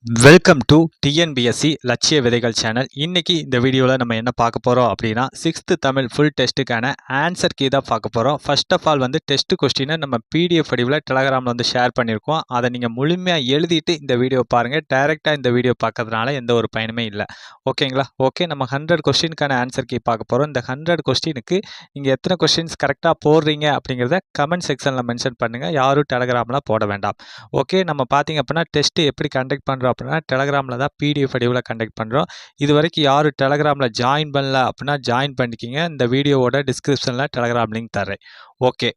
Welcome to TNPSC லட்சிய விதைகள் channel. இன்னைக்கு இந்த வீடியோவில் நம்ம என்ன பார்க்க போகிறோம் அப்படின்னா, 6th தமிழ் ஃபுல் டெஸ்ட்டுக்கான ஆன்சர் கீ தான் பார்க்க போகிறோம். ஃபர்ஸ்ட் ஆஃப் ஆல் டெஸ்ட் கொஸ்டினை நம்ம பிடிஎஃப் வடிவில் டெலகிராமில் ஷேர் பண்ணியிருக்கோம். அதை நீங்கள் முழுமையாக எழுதிட்டு இந்த வீடியோ பாருங்கள். டைரெக்டாக இந்த வீடியோ பார்க்கறதுனால எந்த ஒரு பயனுமே இல்லை. ஓகேங்களா? ஓகே, நம்ம 100 கொஸ்டினுக்கான ஆன்சர் கீ பார்க்க போகிறோம். இந்த 100 கொஸ்டினுக்கு நீங்கள் எத்தனை கொஸ்டின்ஸ் கரெக்டாக போடுறீங்க அப்படிங்கிறத கமெண்ட் செக்ஷனில் மென்ஷன் பண்ணுங்கள். யாரும் டெலகிராமில் போட வேண்டாம். ஓகே, நம்ம பார்த்தீங்க அப்படின்னா டெஸ்ட்டு எப்படி கண்டக்ட் பண்ணுறோம் அப்படின்னா, டெலகிராமில் தான் பிடிஎஃப் வடிவில் கண்டக்ட் பண்ணுறோம். இது வரைக்கும் யாரும் டெலகிராமில் ஜாயின் பண்ணல அப்படின்னா ஜாயின் பண்ணிக்கிங்க. இந்த வீடியோவோட டிஸ்கிரிப்ஷனில் டெலகிராம் லிங்க் தர்றேன். ஓகே,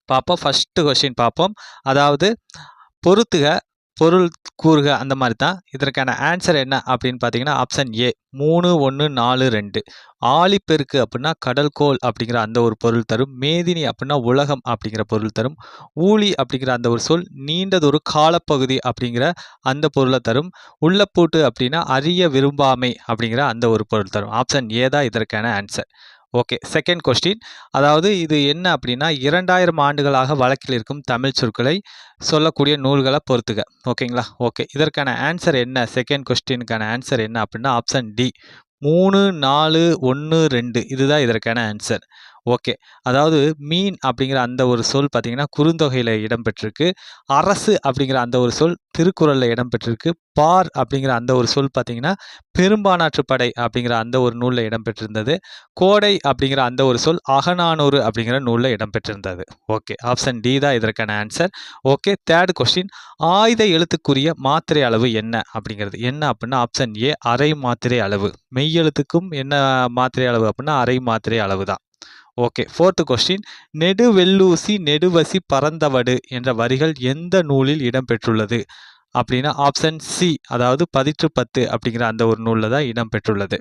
பார்ப்போம். ஃபஸ்ட்டு கொஸ்டின் பார்ப்போம். அதாவது பொறுத்துக, பொருள் கூறுக, அந்த மாதிரி தான். இதற்கான ஆன்சர் என்ன அப்படின்னு பார்த்தீங்கன்னா, ஆப்ஷன் ஏ 3, 1, 4, 2. ஆழிப்பெருக்கு அப்படின்னா கடல்கோள் அப்படிங்கிற அந்த ஒரு பொருள் தரும். மேதினி அப்படின்னா உலகம் அப்படிங்கிற பொருள் தரும். ஊழி அப்படிங்கிற அந்த ஒரு சொல் நீண்டதொரு காலப்பகுதி அப்படிங்கிற அந்த பொருளை தரும். உள்ளப்பூட்டு அப்படின்னா அறிய விரும்பாமை அப்படிங்கிற அந்த ஒரு பொருள் தரும். ஆப்ஷன் ஏ தான் இதற்கான ஆன்சர். Okay, second question. அதாவது இது என்ன அப்படின்னா, 2000 ஆண்டுகளாக வழக்கில் இருக்கும் தமிழ் சொற்களை சொல்லக்கூடிய நூல்களை பொறுத்துக. ஓகேங்களா? ஓகே, இதற்கான ஆன்சர் என்ன? செகண்ட் கொஸ்டினுக்கான ஆன்சர் என்ன அப்படின்னா, ஆப்ஷன் டி 3, 4, 1, 2. இதுதான் இதற்கான ஆன்சர். ஓகே, அதாவது மீன் அப்படிங்கிற அந்த ஒரு சொல் பார்த்தீங்கன்னா குறுந்தொகையில் இடம்பெற்றிருக்கு. அரசு அப்படிங்கிற அந்த ஒரு சொல் திருக்குறளில் இடம்பெற்றிருக்கு. பார் அப்படிங்கிற அந்த ஒரு சொல் பார்த்தீங்கன்னா பெரும்பானாற்று படை அப்படிங்கிற அந்த ஒரு நூலில் இடம்பெற்றிருந்தது. கோடை அப்படிங்கிற அந்த ஒரு சொல் அகநானூறு அப்படிங்கிற நூலில் இடம்பெற்றிருந்தது. ஓகே, ஆப்ஷன் டி தான் இதற்கான ஆன்சர். Okay, third question. ஆயுத எழுத்துக்குரிய மாத்திரை அளவு என்ன அப்படிங்கிறது என்ன அப்படின்னா, ஆப்ஷன் ஏ அரை மாத்திரை அளவு. மெய் எழுத்துக்கும் என்ன மாத்திரை அளவு அப்படின்னா அரை மாத்திரை அளவு தான். Okay, fourth question. நெடுவெள்ளூசி நெடுவசி பறந்தவடு என்ற வரிகள் எந்த நூலில் இடம்பெற்றுள்ளது அப்படின்னா, ஆப்ஷன் சி, அதாவது 10 அப்படிங்கிற அந்த ஒரு நூலில் தான் இடம்பெற்றுள்ளது.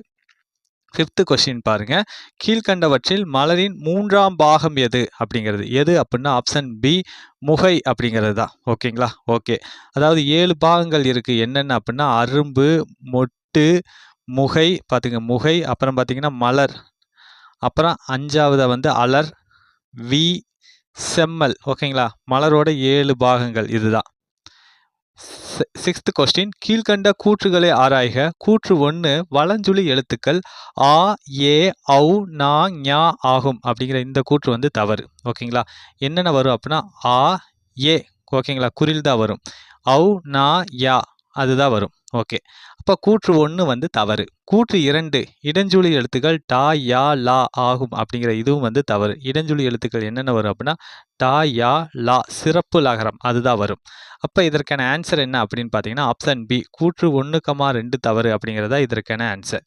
ஃபிஃப்த் கொஸ்டின் பாருங்க. கீழ்கண்டவற்றில் மலரின் 3ஆம் பாகம் எது அப்படிங்கிறது எது அப்படின்னா, ஆப்ஷன் பி முகை அப்படிங்கிறது தான். ஓகேங்களா? ஓகே, அதாவது 7 பாகங்கள் இருக்கு. என்னென்ன அப்படின்னா, அரும்பு, மொட்டு, முகை, பார்த்துங்க முகை, அப்புறம் பார்த்தீங்கன்னா மலர், அப்புறம் 5ஆவத அலர், வி, செம்மல். ஓகேங்களா? மலரோட 7 பாகங்கள் இதுதான். Sixth question. கீழ்கண்ட கூற்றுகளை ஆராய்க. கூற்று 1 வலஞ்சுழி எழுத்துக்கள் ஆ, ஏ, ஔ, நா, ஞா ஆகும் அப்படிங்கிற இந்த கூற்று தவறு. ஓகேங்களா? என்னென்ன வரும் அப்படின்னா ஆ, ஏ. ஓகேங்களா? குறில் தான் வரும். ஔ, நா, யா அதுதான் வரும். ஓகே, அப்போ கூற்று 1 தவறு. கூற்று 2 இடஞ்சுழி எழுத்துக்கள் டா, யா, லா ஆகும் அப்படிங்கிற இதுவும் தவறு. இடஞ்சுழி எழுத்துக்கள் என்னென்ன வரும் அப்படின்னா டா, யா, லா சிறப்பு லகரம் அதுதான் வரும். அப்போ இதற்கான ஆன்சர் என்ன அப்படின்னு பார்த்தீங்கன்னா, ஆப்ஷன் பி கூற்று 1, 2 தவறு அப்படிங்கிறதா இதற்கான ஆன்சர்.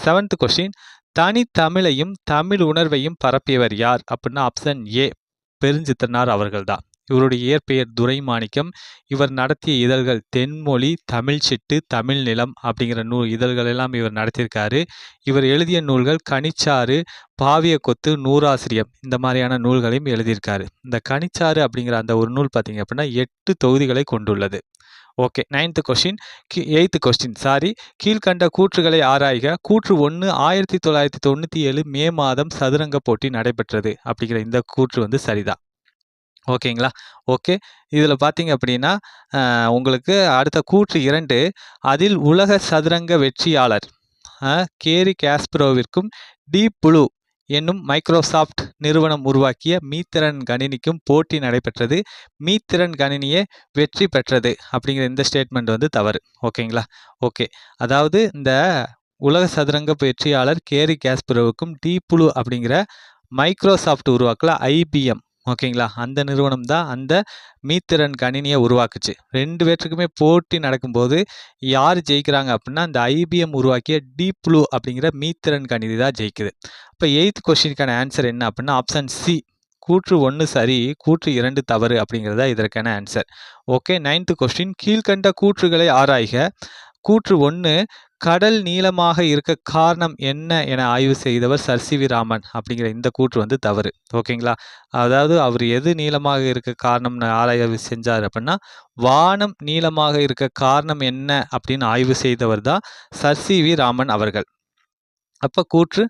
Seventh question. தனித்தமிழையும் தமிழ் உணர்வையும் பரப்பியவர் யார் அப்படின்னா, ஆப்ஷன் ஏ பெருஞ்சித்திரனார் அவர்கள் தான். இவருடைய இயற்பெயர் துரைமாணிக்கம். இவர் நடத்திய இதழ்கள் தென்மொழி, தமிழ் சிட்டு, தமிழ் நிலம் அப்படிங்கிற இதழ்கள் எல்லாம் இவர் நடத்தியிருக்காரு. இவர் எழுதிய நூல்கள் கனிச்சாறு, பாவிய கொத்து, நூறாசிரியம் இந்த மாதிரியான நூல்களையும் எழுதியிருக்காரு. இந்த கனிச்சாறு அப்படிங்கிற அந்த ஒரு நூல் பார்த்தீங்க அப்படின்னா 8 தொகுதிகளை கொண்டுள்ளது. ஓகே, எய்த் கொஸ்டின் கீழ்கண்ட கூற்றுகளை ஆராய்க. கூற்று 1 1997 மே மாதம் சதுரங்க போட்டி நடைபெற்றது அப்படிங்கிற இந்த கூற்று சரிதான். ஓகேங்களா? ஓகே, இதில் பார்த்தீங்க அப்படின்னா உங்களுக்கு அடுத்த கூற்று 2 அதில் உலக சதுரங்க வெற்றியாளர் கேரி காஸ்பரோவிற்கும் டீப் ப்ளூ என்னும் மைக்ரோசாஃப்ட் நிறுவனம் உருவாக்கிய மீத்திறன் கணினிக்கும் போட்டி நடைபெற்றது. மீத்திறன் கணினியே வெற்றி பெற்றது அப்படிங்கிற இந்த ஸ்டேட்மெண்ட் தவறு. ஓகேங்களா? ஓகே, அதாவது இந்த உலக சதுரங்க வெற்றியாளர் கேரி காஸ்பரோவுக்கும் டீப் ப்ளூ அப்படிங்கிற மைக்ரோசாஃப்ட் உருவாக்கல ஐபிஎம். ஓகேங்களா? அந்த நிறுவனம் தான் அந்த மீத்திறன் கணினியை உருவாக்குச்சு. 2 பேற்றுக்குமே போட்டி நடக்கும்போது யார் ஜெயிக்கிறாங்க அப்படின்னா, இந்த ஐபிஎம் உருவாக்கிய டீப் ப்ளூ அப்படிங்கிற மீத்திறன் கணினி தான் ஜெயிக்குது. இப்போ எய்த் கொஸ்டினுக்கான ஆன்சர் என்ன அப்படின்னா, ஆப்ஷன் சி கூற்று 1 சரி, கூற்று 2 தவறு அப்படிங்கிறதா இதற்கான ஆன்சர். Okay, ninth question. கீழ்கண்ட கூற்றுகளை ஆராய்க. கூற்று 1 கடல் நீளமாக இருக்க காரணம் என்ன என ஆய்வு செய்தவர் சர் சி வி ராமன் அப்படிங்கிற இந்த கூற்று தவறு. ஓகேங்களா? அதாவது அவர் எது நீளமாக இருக்க காரணம்னு ஆராய்வு செஞ்சார் அப்படின்னா, வானம் நீளமாக இருக்க காரணம் என்ன அப்படின்னு ஆய்வு செய்தவர் தான் சர் சி வி ராமன் அவர்கள். அப்போ கூற்று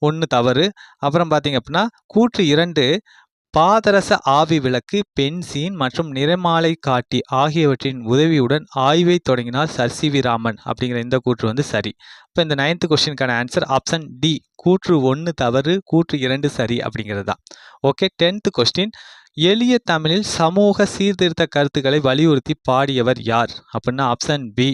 1 தவறு. அப்புறம் பார்த்தீங்க அப்படின்னா கூற்று 2 பாதரச ஆவி விளக்கு, பென்சீன் மற்றும் நிறமாலை காட்டி ஆகியவற்றின் உதவியுடன் ஆய்வை தொடங்கினார் சர் சி வி ராமன் அப்படிங்கிற இந்த கூற்று வந்து சரி. இப்போ இந்த 9th கொஸ்டினுக்கான ஆன்சர் ஆப்ஷன் டி, கூற்று 1 தவறு, கூற்று 2 சரி அப்படிங்கிறது தான். ஓகே. 10th கொஸ்டின், எளிய தமிழில் சமூக சீர்திருத்த கருத்துக்களை வலியுறுத்தி பாடியவர் யார் அப்படின்னா ஆப்ஷன் பி,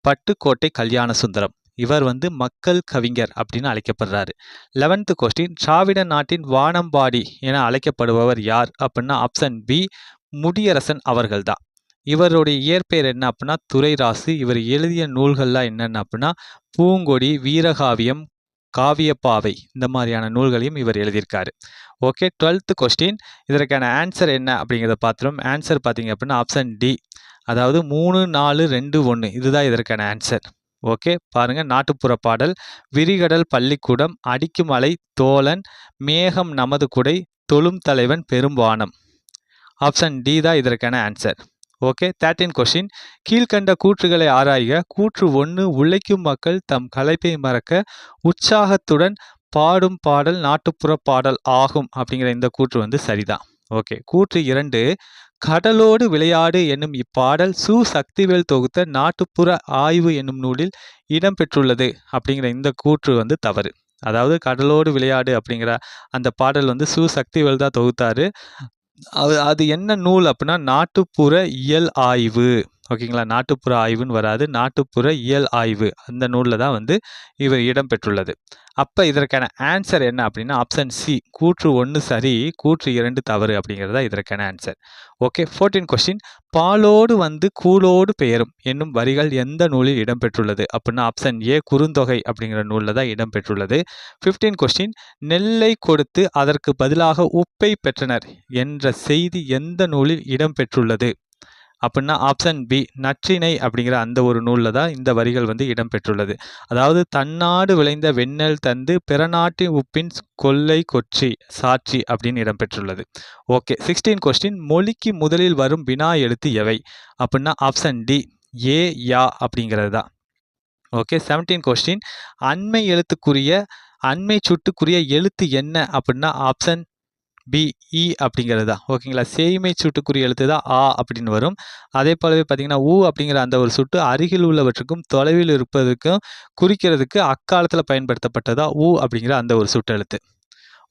பட்டுக்கோட்டை கல்யாண சுந்தரம். இவர் வந்து மக்கள் கவிஞர் அப்படின்னு அழைக்கப்படுறாரு. 11th கொஸ்டின், திராவிட நாட்டின் வானம்பாடி என அழைக்கப்படுபவர் யார் அப்படின்னா ஆப்ஷன் பி, முடியரசன் அவர்கள் தான். இவருடைய இயற்பெயர் என்ன அப்படின்னா துரைராசு. இவர் எழுதிய நூல்கள்லாம் என்னென்ன அப்படின்னா பூங்கொடி, வீரகாவியம், காவியப்பாவை, இந்த மாதிரியான நூல்களையும் இவர் எழுதியிருக்காரு. ஓகே. 12th கொஸ்டின், இதற்கான ஆன்சர் என்ன அப்படிங்கிறத பார்த்துரும். ஆன்சர் பார்த்தீங்க அப்படின்னா ஆப்ஷன் டி, அதாவது 3, 4, 2, 1 இதுதான் இதற்கான ஆன்சர். ஓகே. பாருங்க, நாட்டுப்புற பாடல், விரிகடல் பள்ளிக்கூடம், அடிக்கும் அலை, தோழன், மேகம் நமது குடை, தொழும் தலைவன் பெரும்பானம். ஆப்ஷன் டி தான் இதற்கான ஆன்சர். ஓகே. 13 கொஸ்டின், கீழ்கண்ட கூற்றுகளை ஆராய்க. கூற்று 1, உழைக்கும் மக்கள் தம் களைப்பை மறக்க உற்சாகத்துடன் பாடும் பாடல் நாட்டுப்புற பாடல் ஆகும் அப்படிங்கிற இந்த கூற்று வந்து சரிதான். ஓகே. கூற்று 2, கடலோடு விளையாடு என்னும் இப்பாடல் சு சக்திவேல் தொகுத்த நாட்டுப்புற ஆய்வு என்னும் நூலில் இடம்பெற்றுள்ளது அப்படிங்கிற இந்த கூற்று வந்து தவறு. அதாவது கடலோடு விளையாடு அப்படிங்கிற அந்த பாடல் வந்து சு சக்திவேல் தான் தொகுத்தாரு. அது என்ன நூல் அப்படின்னா நாட்டுப்புற இயல் ஆய்வு. ஓகேங்களா. நாட்டுப்புற ஆய்வுன்னு வராது, நாட்டுப்புற இயல் ஆய்வு, அந்த நூலில் தான் வந்து இவர் இடம்பெற்றுள்ளது. அப்போ இதற்கான ஆன்சர் என்ன அப்படின்னா ஆப்ஷன் சி, கூற்று 1 சரி, கூற்று 2 தவறு அப்படிங்கிறதா இதற்கான ஆன்சர். ஓகே. 14 கொஸ்டின், பாலோடு வந்து கூலோடு பெயரும் என்னும் வரிகள் எந்த நூலில் இடம்பெற்றுள்ளது அப்படின்னா ஆப்ஷன் ஏ, குறுந்தொகை அப்படிங்கிற நூலில் தான் இடம்பெற்றுள்ளது. 15 கொஸ்டின், நெல்லை கொடுத்து அதற்கு பதிலாக உப்பை பெற்றனர் என்ற செய்தி எந்த நூலில் இடம்பெற்றுள்ளது அப்படின்னா ஆப்ஷன் பி, நற்றிணை அப்படிங்கிற அந்த ஒரு நூலில் தான் இந்த வரிகள் வந்து இடம்பெற்றுள்ளது. அதாவது தன்னாடு விளைந்த வெண்ணெல் தந்து பிறநாட்டின் உப்பின் கொல்லை கொச்சி சாட்சி அப்படின்னு இடம்பெற்றுள்ளது. ஓகே. 16 கொஸ்டின், மொழிக்கு முதலில் வரும் வினா எழுத்து எவை அப்படின்னா ஆப்ஷன் டி, ஏ, யா அப்படிங்கிறது தான். ஓகே. 17 கொஸ்டின், அண்மை எழுத்துக்குரிய அண்மை சுட்டுக்குரிய எழுத்து என்ன அப்படின்னா ஆப்ஷன் பி, இ அப்படிங்கிறது தான். ஓகேங்களா. சேய்மை சுட்டுக்குரிய எழுத்து தான் ஆ அப்படின்னு வரும். அதே போலவே பார்த்தீங்கன்னா ஊ அப்படிங்கிற அந்த ஒரு சுட்டு அருகில் உள்ளவற்றுக்கும் தொலைவில் இருப்பதற்கும் குறிக்கிறதுக்கு அக்காலத்தில் பயன்படுத்தப்பட்டதா ஊ அப்படிங்கிற அந்த ஒரு சுட்டெழுத்து.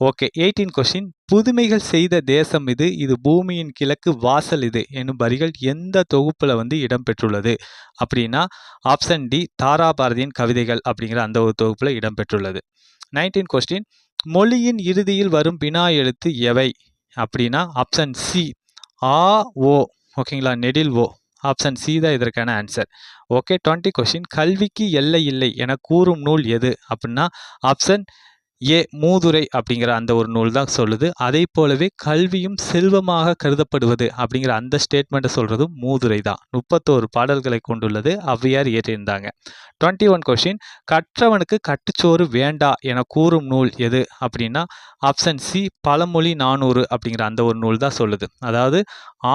ஓகே. 18 கொஸ்டின், புதுமைகள் செய்த தேசம் இது, இது பூமியின் கிழக்கு வாசல் இது என்னும் வரிகள் எந்த தொகுப்புல வந்து இடம்பெற்றுள்ளது அப்படின்னா ஆப்ஷன் டி, தாராபாரதியின் கவிதைகள் அப்படிங்கிற அந்த ஒரு தொகுப்புல இடம்பெற்றுள்ளது. 19 கொஸ்டின், மொழியின் இறுதியில் வரும் வினா எழுத்து எவை அப்படின்னா ஆப்ஷன் சி, ஆ, ஓ. ஓகேங்களா. நெடில் ஓ. ஆப்ஷன் சி தான் இதற்கான ஆன்சர். ஓகே. 20 கொஸ்டின், கல்விக்கு எல்லை இல்லை என கூறும் நூல் எது அப்படின்னா ஆப்ஷன் ஏ, மூதுரை அப்படிங்கிற அந்த ஒரு நூல் தான் சொல்லுது. அதே போலவே கல்வியும் செல்வமாக கருதப்படுவது அப்படிங்கிற அந்த ஸ்டேட்மெண்ட்டை சொல்றதும் மூதுரை தான். 31 பாடல்களை கொண்டுள்ளது, ஔவையார் இயற்றியிருந்தாங்க. 21 கொஸ்டின், கற்றவனுக்கு கட்டுச்சோறு வேண்டா என கூறும் நூல் எது அப்படின்னா ஆப்ஷன் சி, பழமொழி 400 அப்படிங்கிற அந்த ஒரு நூல் தான் சொல்லுது. அதாவது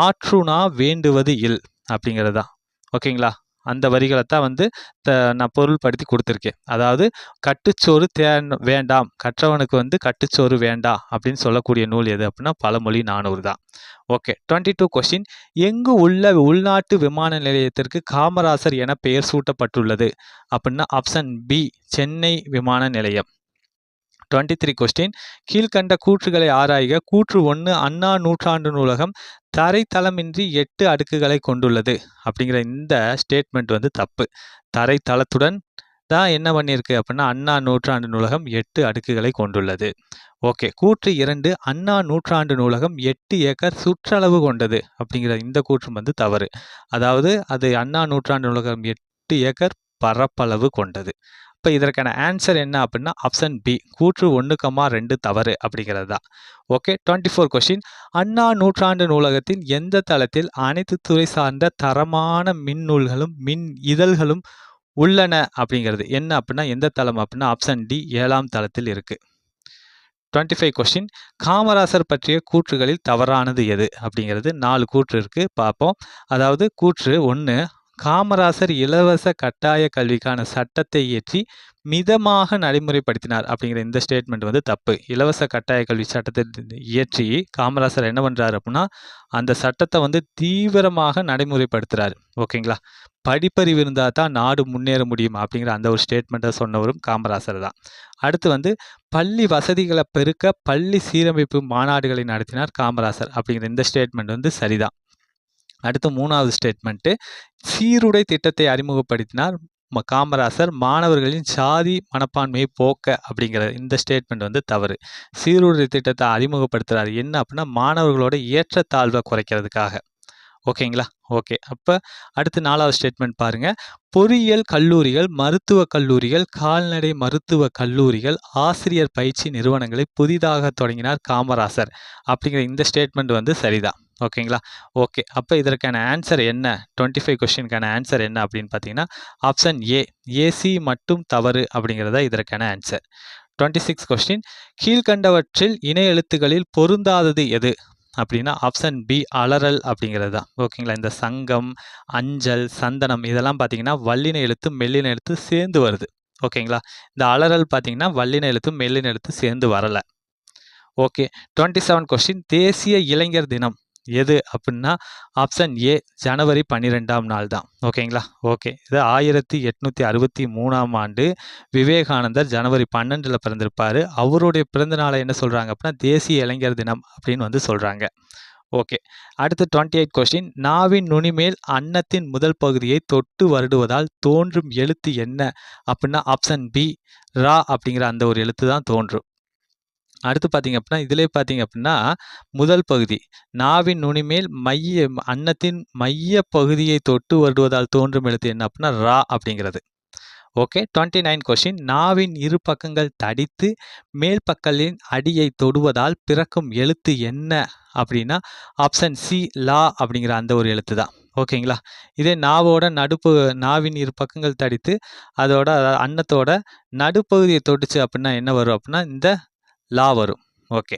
ஆற்றுணா வேண்டுவது இல் அப்படிங்கிறது தான். ஓகேங்களா. அந்த வரிகளை தான் வந்து நான் பொருள்படுத்தி கொடுத்துருக்கேன். அதாவது கட்டுச்சோறு வேண்டாம், கற்றவனுக்கு வந்து கட்டுச்சோறு வேண்டாம் அப்படின்னு சொல்லக்கூடிய நூல் எது அப்படின்னா பழமொழி 400 தான். ஓகே. 22 கொஸ்டின், எங்கு உள்ள உள்நாட்டு விமான நிலையத்திற்கு காமராசர் என பெயர் சூட்டப்பட்டுள்ளது அப்படின்னா ஆப்ஷன் பி, சென்னை விமான நிலையம். 23 கொஸ்டின், கீழ்கண்ட கூற்றுகளை ஆராய்க. கூற்று 1, அண்ணா நூற்றாண்டு நூலகம் தரைத்தளமின்றி 8 அடுக்குகளை கொண்டுள்ளது அப்படிங்கிற இந்த ஸ்டேட்மெண்ட் வந்து தப்பு. தரைத்தளத்துடன் தான் என்ன பண்ணியிருக்கு அப்படின்னா அண்ணா நூற்றாண்டு நூலகம் 8 அடுக்குகளை கொண்டுள்ளது. ஓகே. கூற்று 2, அண்ணா நூற்றாண்டு நூலகம் 8 ஏக்கர் சுற்றளவு கொண்டது அப்படிங்கிற இந்த கூற்றும் வந்து தவறு. அதாவது அது அண்ணா நூற்றாண்டு நூலகம் 8 ஏக்கர் பரப்பளவு கொண்டது. இப்போ இதற்கான ஆன்சர் என்ன அப்படின்னா ஆப்ஷன் பி, கூற்று 1,2 தவறு அப்படிங்கிறது தான். ஓகே. 24 கொஸ்டின், அண்ணா நூற்றாண்டு நூலகத்தின் எந்த தளத்தில் அனைத்து துறை சார்ந்த தரமான மின் நூல்களும் மின் இதழ்களும் உள்ளன அப்படிங்கிறது என்ன அப்படின்னா எந்த தளம் அப்படின்னா ஆப்ஷன் டி, 7ஆம் தளத்தில் இருக்கு. 25 கொஸ்டின், காமராசர் பற்றிய கூற்றுகளில் தவறானது எது அப்படிங்கிறது 4 கூற்று இருக்கு, பார்ப்போம். அதாவது கூற்று 1, காமராசர் இலவச கட்டாய கல்விக்கான சட்டத்தை இயற்றி மிதமாக நடைமுறைப்படுத்தினார் அப்படிங்கிற இந்த ஸ்டேட்மெண்ட் வந்து தப்பு. இலவச கட்டாய கல்வி சட்டத்தை இயற்றி காமராசர் என்ன பண்ணுறாரு அப்படின்னா அந்த சட்டத்தை வந்து தீவிரமாக நடைமுறைப்படுத்துகிறாரு. ஓகேங்களா? படிப்பறிவு இருந்தால் தான் நாடு முன்னேற முடியும் அப்படிங்கிற அந்த ஒரு ஸ்டேட்மெண்ட்டை சொன்னவரும் காமராசர் தான். அடுத்து வந்து பள்ளி வசதிகளை பெருக்க பள்ளி சீரமைப்பு மாநாடுகளை நடத்தினார் காமராசர் அப்படிங்கிற இந்த ஸ்டேட்மெண்ட் வந்து சரிதான். அடுத்து 3வது ஸ்டேட்மெண்ட்டு சீருடை திட்டத்தை அறிமுகப்படுத்தினார் காமராசர் மாணவர்களின் சாதி மனப்பான்மையை போக்க அப்படிங்கிற இந்த ஸ்டேட்மெண்ட் வந்து தவறு. சீருடை திட்டத்தை அறிமுகப்படுத்துகிறார் என்ன அப்படின்னா மாணவர்களோட ஏற்றத்தாழ்வை குறைக்கிறதுக்காக. ஓகேங்களா? ஓகே. அப்போ அடுத்து 4வது ஸ்டேட்மெண்ட் பாருங்கள். பொறியியல் கல்லூரிகள், மருத்துவக் கல்லூரிகள், கால்நடை மருத்துவ கல்லூரிகள், ஆசிரியர் பயிற்சி நிறுவனங்களை புதிதாக தொடங்கினார் காமராசர் அப்படிங்கிற இந்த ஸ்டேட்மெண்ட் வந்து சரிதான். ஓகேங்களா? ஓகே. அப்போ இதற்கான ஆன்சர் என்ன? 25 கொஸ்டினுக்கான ஆன்சர் என்ன அப்படின்னு பார்த்தீங்கன்னா ஆப்ஷன் ஏ, ஏசி மட்டும் தவறு அப்படிங்கிறதா இதற்கான ஆன்சர். 26 கொஸ்டின், கீழ்கண்டவற்றில் இணை எழுத்துக்களில் பொருந்தாதது எது அப்படின்னா ஆப்ஷன் பி, அலறல் அப்படிங்கிறது தான். ஓகேங்களா? இந்த சங்கம், அஞ்சல், சந்தனம் இதெல்லாம் பார்த்தீங்கன்னா வல்லின எழுத்து மெல்லின எழுத்து சேர்ந்து வருது. ஓகேங்களா? இந்த அலறல் பார்த்தீங்கன்னா வல்லின எழுத்து மெல்லின எழுத்து சேர்ந்து வரலை. ஓகே. 27 கொஸ்டின், தேசிய இளைஞர் தினம் எது அப்படின்னா ஆப்ஷன் ஏ, ஜனவரி 12ஆம் நாள் தான். ஓகேங்களா? ஓகே. இது 1863ஆம் ஆண்டு விவேகானந்தர் ஜனவரி 12ல் பிறந்திருப்பார். அவருடைய பிறந்த நாளை என்ன சொல்கிறாங்க அப்படின்னா தேசிய இளைஞர் தினம் அப்படின்னு வந்து சொல்கிறாங்க. ஓகே. அடுத்து 28 கொஸ்டின், நாவின் நுனிமேல் அன்னத்தின் முதல் பகுதியை தொட்டு வருடுவதால் தோன்றும் எழுத்து என்ன அப்படின்னா ஆப்ஷன் பி, ரா அப்படிங்கிற அந்த ஒரு எழுத்து தான் தோன்றும். அடுத்து பார்த்தீங்க அப்படின்னா இதிலே பார்த்தீங்க அப்படின்னா முதல் பகுதி நாவின் நுனிமேல் அன்னத்தின் மைய பகுதியை தொட்டு வருடுவதால் தோன்றும் எழுத்து என்ன அப்படின்னா ரா அப்படிங்கிறது. ஓகே. 29 கொஸ்டின், நாவின் இரு பக்கங்கள் தடித்து மேல் பக்கலின் அடியை தொடுவதால் பிறக்கும் எழுத்து என்ன அப்படின்னா ஆப்ஷன் சி, லா அப்படிங்கிற அந்த ஒரு எழுத்து தான். ஓகேங்களா? இதே நாவின் இரு பக்கங்கள் தடித்து அதோட அன்னத்தோட நடுப்பகுதியை தொட்டுச்சு அப்படின்னா என்ன வரும் அப்படின்னா இந்த லா வரும். ஓகே.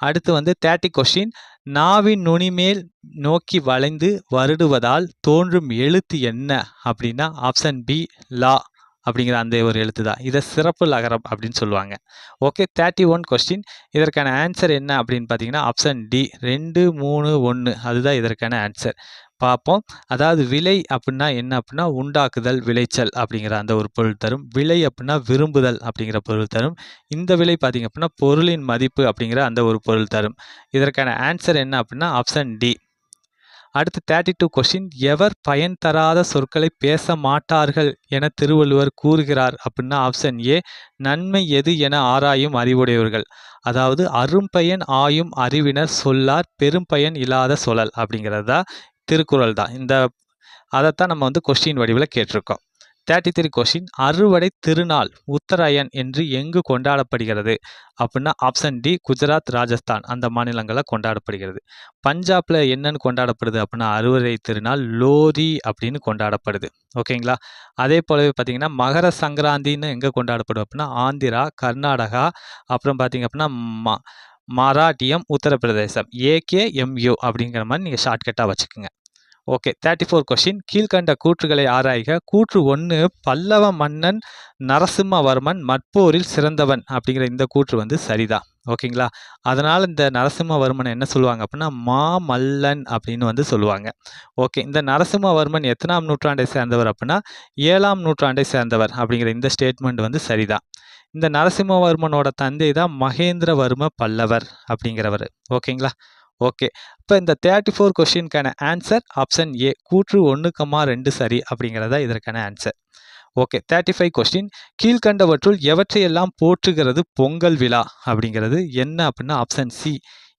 அடுத்து வந்து 30 கொஸ்டின், நாவின் நுனிமேல் நோக்கி வளைந்து வருடுவதால் தோன்றும் எழுத்து என்ன அப்படின்னா ஆப்ஷன் பி, லா அப்படிங்கிற அந்த ஒரு எழுத்து தான். இதை சிறப்பு லகரம் அப்படின்னு சொல்லுவாங்க. ஓகே. 31 கொஸ்டின், இதற்கான ஆன்சர் என்ன அப்படின்னு பார்த்தீங்கன்னா ஆப்ஷன் டி, 2, 3, 1 அதுதான் இதற்கான ஆன்சர். பார்ப்போம். அதாவது விலை அப்படின்னா என்ன அப்படின்னா உண்டாக்குதல், விளைச்சல் அப்படிங்கிற அந்த ஒரு பொருள் தரும். விலை அப்படின்னா விரும்புதல் அப்படிங்கிற பொருள் தரும். இந்த விலை பார்த்தீங்க அப்படின்னா பொருளின் மதிப்பு அப்படிங்கிற அந்த ஒரு பொருள் தரும். இதற்கான ஆன்சர் என்ன அப்படின்னா ஆப்ஷன் டி. அடுத்து 32 கொஸ்டின், எவர் பயன் தராத சொற்களை பேச மாட்டார்கள் என திருவள்ளுவர் கூறுகிறார் அப்படின்னா ஆப்ஷன் ஏ, நன்மை எது என ஆராயும் அறிவுடையவர்கள். அதாவது அரும்பயன் ஆயும் அறிவினர் சொல்லார் பெரும்பயன் இல்லாத சொலல் அப்படிங்கிறது தான் திருக்குறள் தான். அதைத்தான் நம்ம வந்து கொஸ்டின் வடிவில் கேட்டிருக்கோம். 33 கொஸ்டின், அறுவடை திருநாள் உத்தராயன் என்று எங்கு கொண்டாடப்படுகிறது அப்படின்னா ஆப்ஷன் டி, குஜராத், ராஜஸ்தான் அந்த மாநிலங்களில் கொண்டாடப்படுகிறது. பஞ்சாப்ல என்னன்னு கொண்டாடப்படுது அப்படின்னா அறுவடை திருநாள் லோரி அப்படின்னு கொண்டாடப்படுது. ஓகேங்களா? அதே போலவே பார்த்தீங்கன்னா மகர சங்கராந்தின்னு எங்கே கொண்டாடப்படும் அப்படின்னா ஆந்திரா, கர்நாடகா, அப்புறம் பார்த்தீங்க அப்படின்னா மராட்டியம், உத்தரப்பிரதேசம். AKMU அப்படிங்கிற மாதிரி நீங்கள் ஷார்ட்கட்டாக வச்சுக்கோங்க. ஓகே. 34 கொஸ்டின், கீழ்கண்ட கூற்றுகளை ஆராய்க. கூற்று 1, பல்லவ மன்னன் நரசிம்மவர்மன் மற்போரில் சிறந்தவன் அப்படிங்கிற இந்த கூற்று வந்து சரிதான். ஓகேங்களா? அதனால் இந்த நரசிம்மவர்மன் என்ன சொல்லுவாங்க அப்படின்னா மாமல்லன் அப்படின்னு வந்து சொல்லுவாங்க. ஓகே. இந்த நரசிம்மவர்மன் எத்தனாம் நூற்றாண்டை சேர்ந்தவர் அப்படின்னா 7ஆம் நூற்றாண்டை சேர்ந்தவர் அப்படிங்கிற இந்த ஸ்டேட்மெண்ட் வந்து சரிதான். இந்த நரசிம்மவர்மனோட தந்தை தான் மகேந்திரவர்ம பல்லவர் அப்படிங்கிறவர். ஓகேங்களா? ஓகே. இப்போ இந்த 34 கொஸ்டினுக்கான ஆன்சர் ஆப்ஷன் ஏ, கூற்று 1,2 சரி அப்படிங்கிறதா இதற்கான ஆன்சர். ஓகே. 35 கொஸ்டின், கீழ்கண்டவற்றுள் எவற்றையெல்லாம் போற்றுகிறது பொங்கல் விழா அப்படிங்கிறது என்ன அப்படின்னா ஆப்ஷன் சி,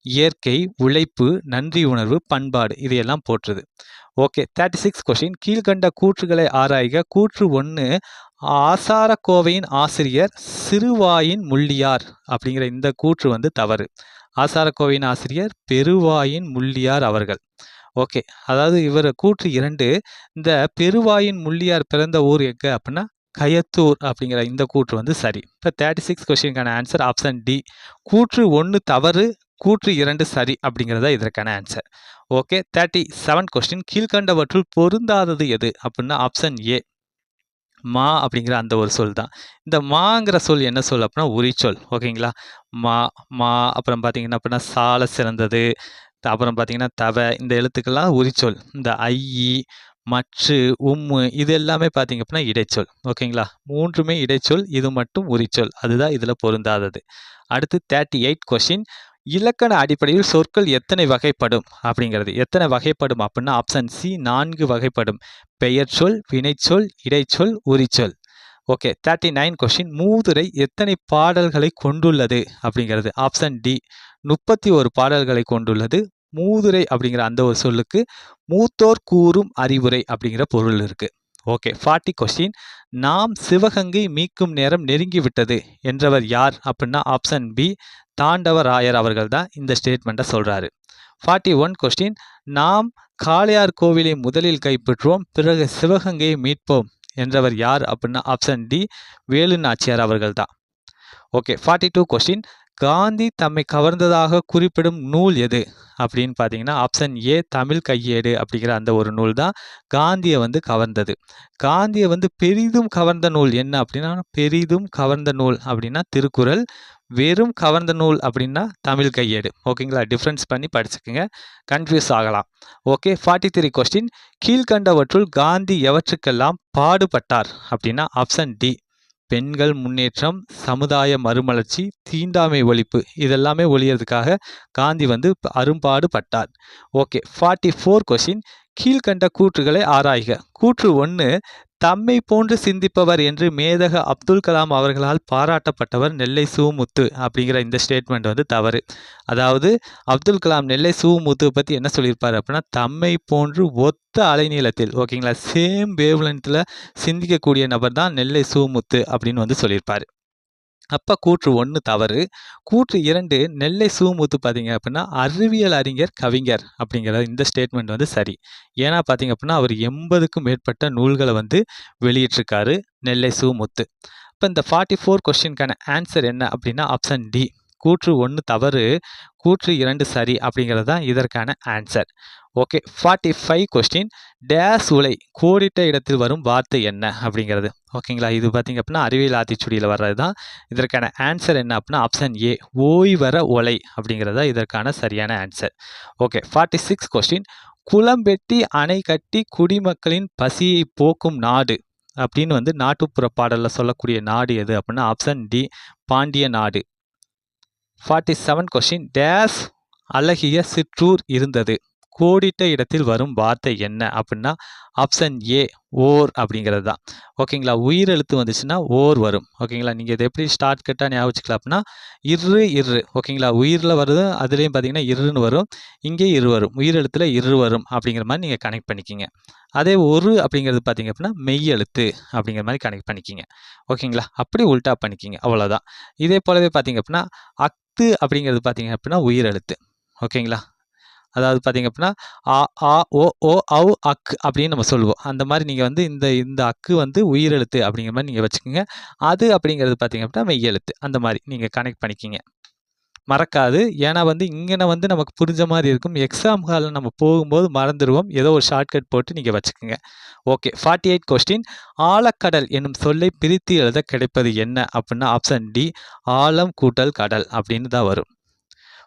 இயற்கை, உழைப்பு, நன்றி உணர்வு, பண்பாடு இதையெல்லாம் போற்றுது. ஓகே. 36 கொஸ்டின், கீழ்கண்ட கூற்றுகளை ஆராய்க. கூற்று 1, ஆசாரக்கோவையின் ஆசிரியர் சிறுவாயின் முள்ளியார் அப்படிங்கிற இந்த கூற்று வந்து தவறு. ஆசாரக்கோவையின் ஆசிரியர் பெருவாயின் முள்ளியார் அவர்கள். ஓகே. அதாவது இவர் கூற்று 2, இந்த பெருவாயின் முள்ளியார் பிறந்த ஊர் எங்க அப்படின்னா கயத்தூர் அப்படிங்கிற இந்த கூற்று வந்து சரி. இப்போ 36 கொஸ்டினுக்கான ஆன்சர் ஆப்ஷன் டி, கூற்று 1 தவறு, கூற்று 2 சரி அப்படிங்கிறதா இதற்கான ஆன்சர். ஓகே 37 கொஸ்டின் கீழ்கண்டவற்றுள் பொருந்தாதது எது அப்படின்னா ஆப்ஷன் ஏ மா அப்படிங்கிற அந்த ஒரு சொல் தான். இந்த மாங்கிற சொல் என்ன சொல் அப்படின்னா உரிச்சொல். ஓகேங்களா? மா மா அப்புறம் பார்த்தீங்கன்னா அப்படின்னா சால சிறந்தது. அப்புறம் பார்த்தீங்கன்னா இந்த எழுத்துக்கள்லாம் உரிச்சொல். இந்த மற்று, இது எல்லாமே பார்த்தீங்க அப்படின்னா இடைச்சொல். ஓகேங்களா? 3மே இடைச்சொல். இது மட்டும் உரிச்சொல். அதுதான் இதுல பொருந்தாதது. அடுத்து 38 கொஸ்டின் இலக்கண அடிப்படையில் சொற்கள் எத்தனை வகைப்படும் அப்படிங்கிறது. எத்தனை வகைப்படும் அப்படின்னா ஆப்ஷன் சி 4 வகைப்படும். பெயர்ச்சொல், வினைச்சொல், இடைச்சொல், உரிச்சொல். ஓகே 39 கொஸ்டின் மூதுரை எத்தனை பாடல்களை கொண்டுள்ளது அப்படிங்கிறது. ஆப்ஷன் டி 31 பாடல்களை கொண்டுள்ளது. மூதுரை அப்படிங்கிற அந்த ஒரு சொல்லுக்கு மூத்தோர் கூறும் அறிவுரை அப்படிங்கிற பொருள் இருக்கு. ஓகே 40 கொஸ்டின் நாம் சிவகங்கை மீட்கும் நேரம் நெருங்கிவிட்டது என்றவர் யார் அப்படின்னா ஆப்ஷன் பி தாண்டவராயர் அவர்கள் தான் இந்த ஸ்டேட்மெண்ட்டை சொல்றாரு. 41 கொஸ்டின் நாம் காளையார் கோவிலை முதலில் கைப்பற்றுவோம் பிறகு சிவகங்கையை மீட்போம் என்றவர் யார் அப்படின்னா ஆப்ஷன் டி வேலு நாச்சியார் அவர்கள் தான். ஓகே 42 கொஸ்டின் காந்தி தம்மை கவர்ந்ததாக குறிப்பிடும் நூல் எது அப்படின்னு பார்த்தீங்கன்னா ஆப்ஷன் ஏ தமிழ் கையேடு அப்படிங்கிற அந்த ஒரு நூல் தான் காந்தியை கவர்ந்தது. காந்தியை பெரிதும் கவர்ந்த நூல் என்ன அப்படின்னா பெரிதும் கவர்ந்த நூல் அப்படின்னா திருக்குறள். வெறும் கவர்ந்த நூல் அப்படின்னா தமிழ் கையேடு. ஓகேங்களா? டிஃப்ரென்ஸ் பண்ணி படிச்சுக்கோங்க, கன்ஃபியூஸ் ஆகலாம். ஓகே 43 கொஸ்டின் கீழ்கண்டவற்றுள் காந்தி எவற்றுக்கெல்லாம் பாடுபட்டார் அப்படின்னா ஆப்ஷன் டி பெண்கள் முன்னேற்றம், சமுதாய மறுமலர்ச்சி, தீண்டாமை ஒழிப்பு இதெல்லாமே ஒழியறதுக்காக காந்தி அரும்பாடு பட்டார். ஓகே 44 கொஸ்டின் கீழ்கண்ட கூற்றுகளை ஆராய்க. கூற்று 1 தம்மை போன்று சிந்திப்பவர் என்று மேதக அப்துல் கலாம் அவர்களால் பாராட்டப்பட்டவர் நெல்லை சுமுத்து அப்படிங்கிற இந்த ஸ்டேட்மெண்ட் தவறு. அதாவது அப்துல் கலாம் நெல்லை சுமுத்து பற்றி என்ன சொல்லியிருப்பார் அப்படின்னா தம்மை போன்று ஒத்த அலைநீளத்தில் ஓகேங்களா சேம் வேவ்லென்த்தில் சிந்திக்கக்கூடிய நபர் தான் நெல்லை சுமுத்து அப்படின்னு சொல்லியிருப்பார். அப்போ கூற்று 1 தவறு. கூற்று 2 நெல்லை சுமுத்து பார்த்தீங்க அப்படின்னா அறிவியல் அறிஞர் கவிஞர் அப்படிங்கிற இந்த ஸ்டேட்மெண்ட் சரி. ஏன்னா பார்த்தீங்க அப்படின்னா அவர் 80க்கும் மேற்பட்ட நூல்களை வெளியிட்டிருக்காரு நெல்லை சுமுத்து. இப்போ இந்த 44 கொஸ்டினுக்கான ஆன்சர் என்ன அப்படின்னா ஆப்ஷன் டி கூற்று 1 தவறு, கூற்று 2 சரி அப்படிங்கிறது தான் இதற்கான ஆன்சர். ஓகே 45 கொஸ்டின் டேஸ் உலை கோடிட்ட இடத்தில் வரும் வார்த்தை என்ன அப்படிங்கிறது. ஓகேங்களா? இது பார்த்தீங்க அப்படின்னா அறிவியல் ஆத்திச்சூடியில் வர்றது தான். இதற்கான ஆன்சர் என்ன அப்படின்னா ஆப்ஷன் ஏ ஓய்வர ஒலை அப்படிங்கிறதா இதற்கான சரியான ஆன்சர். ஓகே 46 கொஸ்டின் குளம் வெட்டி அணை கட்டி குடிமக்களின் பசியை போக்கும் நாடு அப்படின்னு நாட்டுப்புற பாடலில் சொல்லக்கூடிய நாடு எது அப்படின்னா ஆப்ஷன் டி பாண்டிய நாடு. 47 கொஸ்டின் டேஸ் அழகிய சிற்றூர் இருந்தது கோடிட்ட இடத்தில் வரும் வார்த்தை என்ன அப்படின்னா ஆப்ஷன் ஏ ஓர் அப்படிங்கிறது தான். ஓகேங்களா? உயிர் எழுத்து வந்துச்சுன்னா ஓர் வரும். ஓகேங்களா? நீங்கள் இதை எப்படி ஸ்டார்ட் கட்டாக ஞாபகம் வச்சுக்கலாம் அப்படின்னா இரு ஓகேங்களா? உயிரில் வருது அதுலேயும் பார்த்தீங்கன்னா இருன்னு வரும், இங்கே இரு வரும், உயிர் எழுத்துல இரு வரும் அப்படிங்கிற மாதிரி நீங்கள் கனெக்ட் பண்ணிக்கிங்க. அதே ஒரு அப்படிங்கிறது பார்த்தீங்க அப்படின்னா மெய் எழுத்து அப்படிங்கிற மாதிரி கனெக்ட் பண்ணிக்கிங்க. ஓகேங்களா? அப்படி உல்டா பண்ணிக்கிங்க, அவ்வளோதான். இதே போலவே பார்த்தீங்க அப்படின்னா அக்து அப்படிங்கிறது பார்த்தீங்க அப்படின்னா உயிர் எழுத்து. ஓகேங்களா? அதாவது பார்த்தீங்க அப்படின்னா ஆ ஆ ஓ ஓ ஔ அக் அப்படின்னு நம்ம சொல்லுவோம். அந்த மாதிரி நீங்கள் இந்த இந்த அக்கு உயிரெழுத்து அப்படிங்கிற மாதிரி நீங்கள் வச்சுக்கோங்க. அது அப்படிங்கிறது பார்த்தீங்க அப்படின்னா மெய்யெழுத்து. அந்த மாதிரி நீங்கள் கனெக்ட் பண்ணிக்கிங்க, மறக்காது. ஏன்னா இங்கே நமக்கு புரிஞ்ச மாதிரி இருக்கும். எக்ஸாம் ஹாலில் நம்ம போகும்போது மறந்துடுவோம். ஏதோ ஒரு ஷார்ட்கட் போட்டு நீங்கள் வச்சுக்கோங்க. ஓகே 48 கொஸ்டின் ஆழக்கடல் என்னும் சொல்லை பிரித்து எழுத கிடைப்பது என்ன அப்படின்னா ஆப்ஷன் டி ஆழம் கூட்டல் கடல் அப்படின்னு தான் வரும்.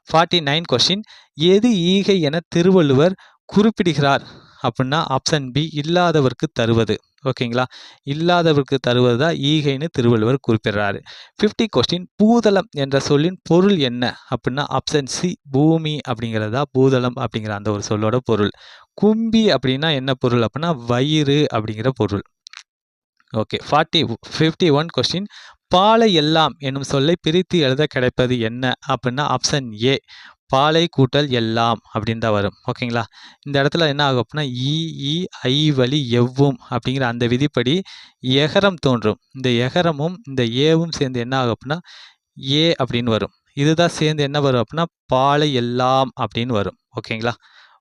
49 கொஸ்டின் எது ஈகை என திருவள்ளுவர் குறிப்பிடுகிறார் அப்படின்னா ஆப்ஷன் பி இல்லாதவருக்கு தருவது. ஓகேங்களா? இல்லாதவருக்கு தருவது தான் ஈகைன்னு திருவள்ளுவர் குறிப்பிடுறாரு. 50 கொஸ்டின் பூதளம் என்ற சொல்லின் பொருள் என்ன அப்படின்னா ஆப்ஷன் சி பூமி அப்படிங்கிறதா பூதளம் அப்படிங்கிற அந்த ஒரு சொல்லோட பொருள். கும்பி அப்படின்னா என்ன பொருள் அப்படின்னா வயிறு அப்படிங்கிற பொருள். ஓகே 51 கொஸ்டின் பாலை எல்லாம் என்னும் சொல்லை பிரித்து எழுத கிடைப்பது என்ன அப்படின்னா ஆப்ஷன் ஏ பாலை கூட்டல் எல்லாம் அப்படின்னு தான் வரும். ஓகேங்களா? இந்த இடத்துல என்ன ஆகும் அப்படின்னா இ ஐ வழி எவ்வும் அப்படிங்கிற அந்த விதிப்படி எகரம் தோன்றும். இந்த எகரமும் இந்த ஏவும் சேர்ந்து என்ன ஆகும் அப்படின்னா ஏ அப்படின்னு வரும். இதுதான் சேர்ந்து என்ன வரும் அப்படின்னா பாலை எல்லாம் அப்படின்னு வரும். ஓகேங்களா?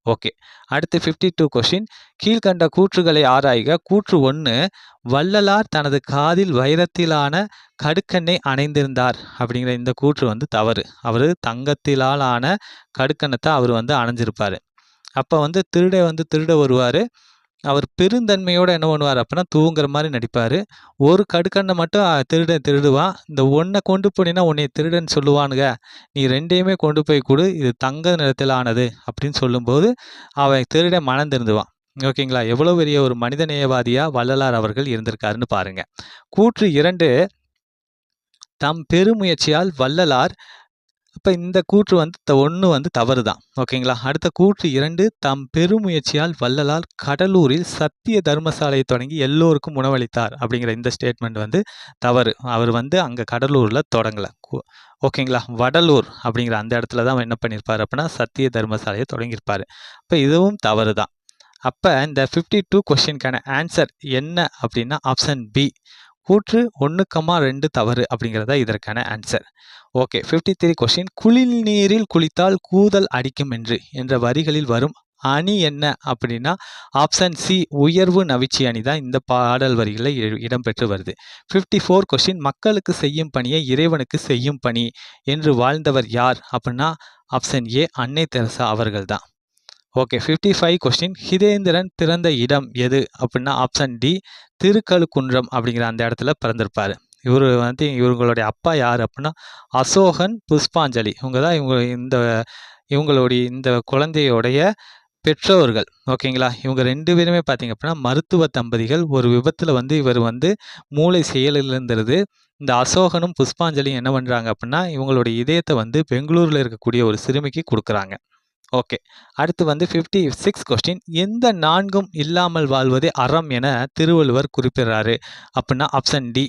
ஓகே. அடுத்து 52 கொஸ்டின். கீழ்கண்ட கூற்றுகளை ஆராய்க. கூற்று 1, வள்ளலார் தனது காதில் வைரத்திலான கடுக்கண்ணை அணிந்திருந்தார் அப்படிங்கிற இந்த கூற்று வந்து தவறு. அவரு தங்கத்திலால் ஆன கடுக்கண்ணத்தை அவர் வந்து அணிஞ்சிருப்பாரு. அப்போ வந்து திருட வருவார். அவர் பெருந்தன்மையோட என்ன பண்ணுவார் அப்படின்னா தூங்குற மாதிரி நடிப்பார். ஒரு கடுக்கண்ணை மட்டும் திருடுவான். இந்த ஒன்றை கொண்டு போனீங்கன்னா உன்னை திருடன்னு சொல்லுவானுங்க, நீ ரெண்டையுமே கொண்டு போய் கொடு, இது தங்க நிறத்தில் ஆனது அப்படின்னு சொல்லும்போது அவன் திருடன் மனம் திருந்துவான். ஓகேங்களா? எவ்வளோ பெரிய ஒரு மனிதநேயவாதியாக வள்ளலார் அவர்கள் இருந்திருக்காருன்னு பாருங்க. கூற்று 2, தம் பெருமுயற்சியால் வள்ளலார். அப்போ இந்த கூற்று வந்து 1 வந்து தவறு தான். ஓகேங்களா? அடுத்த கூற்று 2, தம் பெருமுயற்சியால் வள்ளலார் கடலூரில் சத்திய தர்மசாலையை தொடங்கி எல்லோருக்கும் உணவளித்தார் அப்படிங்கிற இந்த ஸ்டேட்மெண்ட் வந்து தவறு. அவர் வந்து அங்கே கடலூரில் தொடங்கலை. ஓகேங்களா? வடலூர் அப்படிங்கிற அந்த இடத்துல தான் என்ன பண்ணியிருப்பார் அப்படின்னா சத்திய தர்மசாலையை தொடங்கியிருப்பார். அப்போ இதுவும் தவறு தான். அப்போ இந்த 52 கொஸ்டினுக்கான ஆன்சர் என்ன அப்படின்னா ஆப்ஷன் பி, கூற்று 1,2 தவறு அப்படிங்கிறதா இதற்கான ஆன்சர். ஓகே. 53 கொஸ்டின். குளிர் நீரில் குளித்தால் கூதல் அடிக்கும் என்ற வரிகளில் வரும் அணி என்ன அப்படின்னா ஆப்ஷன் சி, உயர்வு நவிச்சி அணி தான் இந்த பாடல் வரிகளில் இடம்பெற்று வருது. 54 கொஸ்டின். மக்களுக்கு செய்யும் பணியை இறைவனுக்கு செய்யும் பணி என்று வாழ்ந்தவர் யார் அப்படின்னா ஆப்ஷன் ஏ, அன்னை தெரசா அவர்கள் தான். ஓகே. 55 கொஸ்டின். ஹிதேந்திரன் பிறந்த இடம் எது அப்படின்னா ஆப்ஷன் டி, திருக்கழுக்குன்றம் அப்படிங்கிற அந்த இடத்துல பிறந்திருப்பார். இவர் வந்து இவங்களுடைய அப்பா யார் அப்படின்னா அசோகன், புஷ்பாஞ்சலி. இவங்க தான் இவங்களுடைய இந்த குழந்தையோடைய பெற்றோர்கள். ஓகேங்களா? இவங்க 2 பேருமே பார்த்தீங்க அப்படின்னா மருத்துவ தம்பதிகள். ஒரு விபத்தில் வந்து இவர் வந்து மூளை செயலிழந்துருது. இந்த அசோகனும் புஷ்பாஞ்சலியும் என்ன பண்ணுறாங்க அப்படின்னா இவங்களுடைய இதயத்தை வந்து பெங்களூரில் இருக்கக்கூடிய ஒரு சிறுமிக்கு கொடுக்குறாங்க. ஓகே. அடுத்து வந்து 56 கொஸ்டின். எந்த 4ம் இல்லாமல் வாழ்வதே அறம் என திருவள்ளுவர் குறிப்பிடுறாரு அப்படின்னா ஆப்ஷன் டி,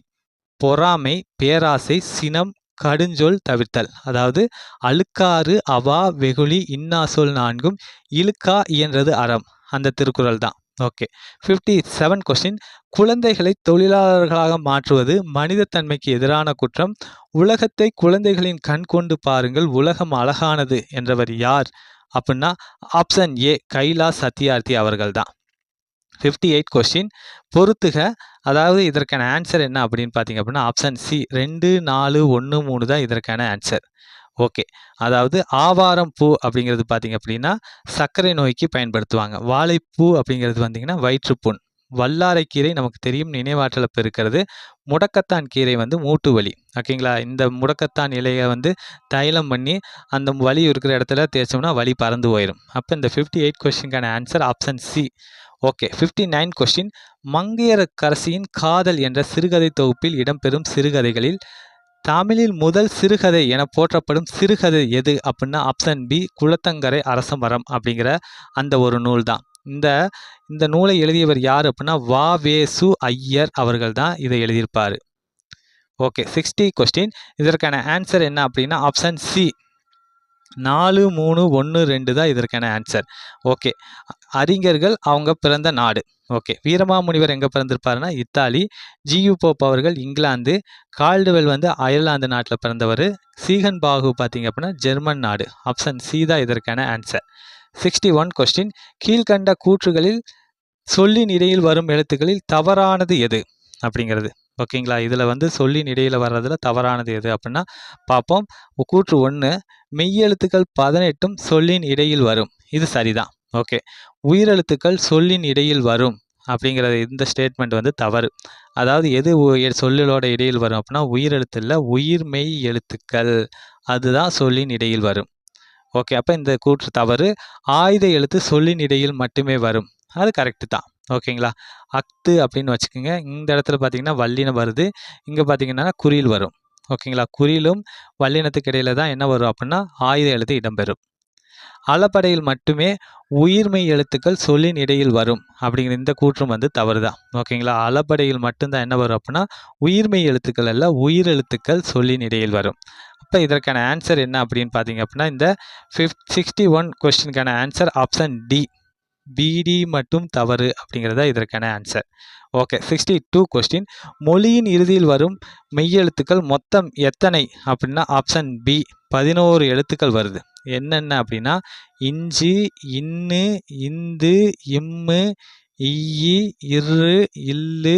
பொறாமை, பேராசை, சினம், கடுஞ்சொல் தவிர்த்தல். அதாவது அழுக்காறு, அவா, வெகுளி, இன்னாசொல் 4ம் இழுக்கா இயன்றது அறம். அந்த திருக்குறள் தான். ஓகே. 57 கொஸ்டின். குழந்தைகளை தொழிலாளர்களாக மாற்றுவது மனிதத்தன்மைக்கு எதிரான குற்றம். உலகத்தை குழந்தைகளின் கண் கொண்டு பாருங்கள், உலகம் அழகானது என்றவர் யார் அப்படின்னா ஆப்ஷன் ஏ, கைலாஷ் சத்யார்த்தி அவர்கள் தான். 58 கொஸ்டின். பொறுத்துக. அதாவது இதற்கான ஆன்சர் என்ன அப்படின்னு பார்த்தீங்க அப்படின்னா ஆப்ஷன் சி, 2, 4, 1, 3 தான் இதற்கான ஆன்சர். ஓகே. அதாவது ஆவாரம் பூ அப்படிங்கிறது பார்த்தீங்க அப்படின்னா சர்க்கரை நோய்க்கு பயன்படுத்துவாங்க. வாழைப்பூ அப்படிங்கிறது வந்தீங்கன்னா வயிற்றுப்புண். வல்லாரைக்கீரை நமக்கு தெரியும் நினைவாற்றலை பெருக்கிறது. முடக்கத்தான் கீரை வந்து மூட்டு வலி. ஓகேங்களா? இந்த முடக்கத்தான் இலையை வந்து தைலம் பண்ணி அந்த வலி இருக்கிற இடத்துல தேய்ச்சோம்னா வலி பறந்து போயிடும். அப்போ இந்த 58 கொஸ்டினுக்கான answer option C. Okay. 59 question. மங்கையர்க்கரசியின் காதல் என்ற சிறுகதை தொகுப்பில் இடம்பெறும் சிறுகதைகளில் தமிழில் முதல் சிறுகதை என போற்றப்படும் சிறுகதை எது அப்படின்னா ஆப்ஷன் பி, குளத்தங்கரை அரசமரம் அப்படிங்கிற அந்த ஒரு நூல் தான். இந்த நூலை எழுதியவர் யார் அப்படின்னா வ.வே.சு. ஐயர் அவர்கள் தான் இதை எழுதியிருப்பார். ஓகே. 60 கொஸ்டின். இதற்கான ஆன்சர் என்ன அப்படின்னா ஆப்ஷன் சி, 4, 3, 1, 2 தான் இதற்கான ஆன்சர். ஓகே. அறிஞர்கள் அவங்க பிறந்த நாடு. ஓகே. வீரமாமுனிவர் எங்கே பிறந்திருப்பாருன்னா இத்தாலி. ஜியு போப் அவர்கள் இங்கிலாந்து. கால்டுவெல் வந்து அயர்லாந்து நாட்டில் பிறந்தவர். சீகன் பாகு பார்த்தீங்க அப்படின்னா ஜெர்மன் நாடு. ஆப்ஷன் சி தான் இதற்கான ஆன்சர். 61 கொஸ்டின். கீழ்கண்ட கூற்றுகளில் சொல்லின் இடையில் வரும் எழுத்துக்களில் தவறானது எது அப்படிங்கிறது. ஓகேங்களா? இதில் வந்து சொல்லின் இடையில் வர்றதுல தவறானது எது அப்படின்னா பார்ப்போம். கூற்று 1, மெய்யெழுத்துக்கள் 18ம் சொல்லின் இடையில் வரும். இது சரிதான். ஓகே. உயிரெழுத்துக்கள் சொல்லின் இடையில் வரும் அப்படிங்கிறது இந்த ஸ்டேட்மெண்ட் வந்து தவறு. அதாவது எது சொல்லோட இடையில் வரும் அப்படின்னா உயிரெழுத்து இல்லை, உயிர்மெய் எழுத்துக்கள் அதுதான் சொல்லின் இடையில் வரும். ஓகே. அப்போ இந்த கூற்று தவறு. ஆயுத எழுத்து சொல்லின் இடையில் மட்டுமே வரும். அது கரெக்டு தான். ஓகேங்களா? அக்து அப்படின்னு வச்சுக்கோங்க. இந்த இடத்துல பார்த்தீங்கன்னா வல்லினம் வருது. இங்கே பார்த்தீங்கன்னா குறில் வரும். ஓகேங்களா? குறிலும் வல்லினத்துக்கு இடையில தான் என்ன வரும் அப்படின்னா ஆயுத எழுத்து இடம்பெறும். அளபடையில் மட்டுமே உயிர்மெய் எழுத்துக்கள் சொல்லின் இடையில் வரும் அப்படிங்கிற இந்த கூற்றும் வந்து தவறு தான். ஓகேங்களா? அளபடையில் மட்டும்தான் என்ன வரும் அப்படின்னா உயிர்மெய் எழுத்துக்கள் அல்ல, உயிரெழுத்துக்கள் சொல்லின் இடையில் வரும். அப்போ இதற்கான ஆன்சர் என்ன அப்படின்னு பார்த்தீங்க அப்படின்னா இந்த 61 கொஸ்டினுக்கான ஆன்சர் ஆப்ஷன் டி, பிடி மட்டும் தவறு அப்படிங்கிறதா இதற்கான ஆன்சர். ஓகே. 62 கொஸ்டின். மொழியின் இறுதியில் வரும் மெய்யெழுத்துக்கள் மொத்தம் எத்தனை அப்படின்னா ஆப்ஷன் பி, 11 எழுத்துக்கள் வருது. என்னென்ன அப்படின்னா இஞ்சு, இன்னு, இந்து, இம்மு, ஈயி, இரு, இல்லு,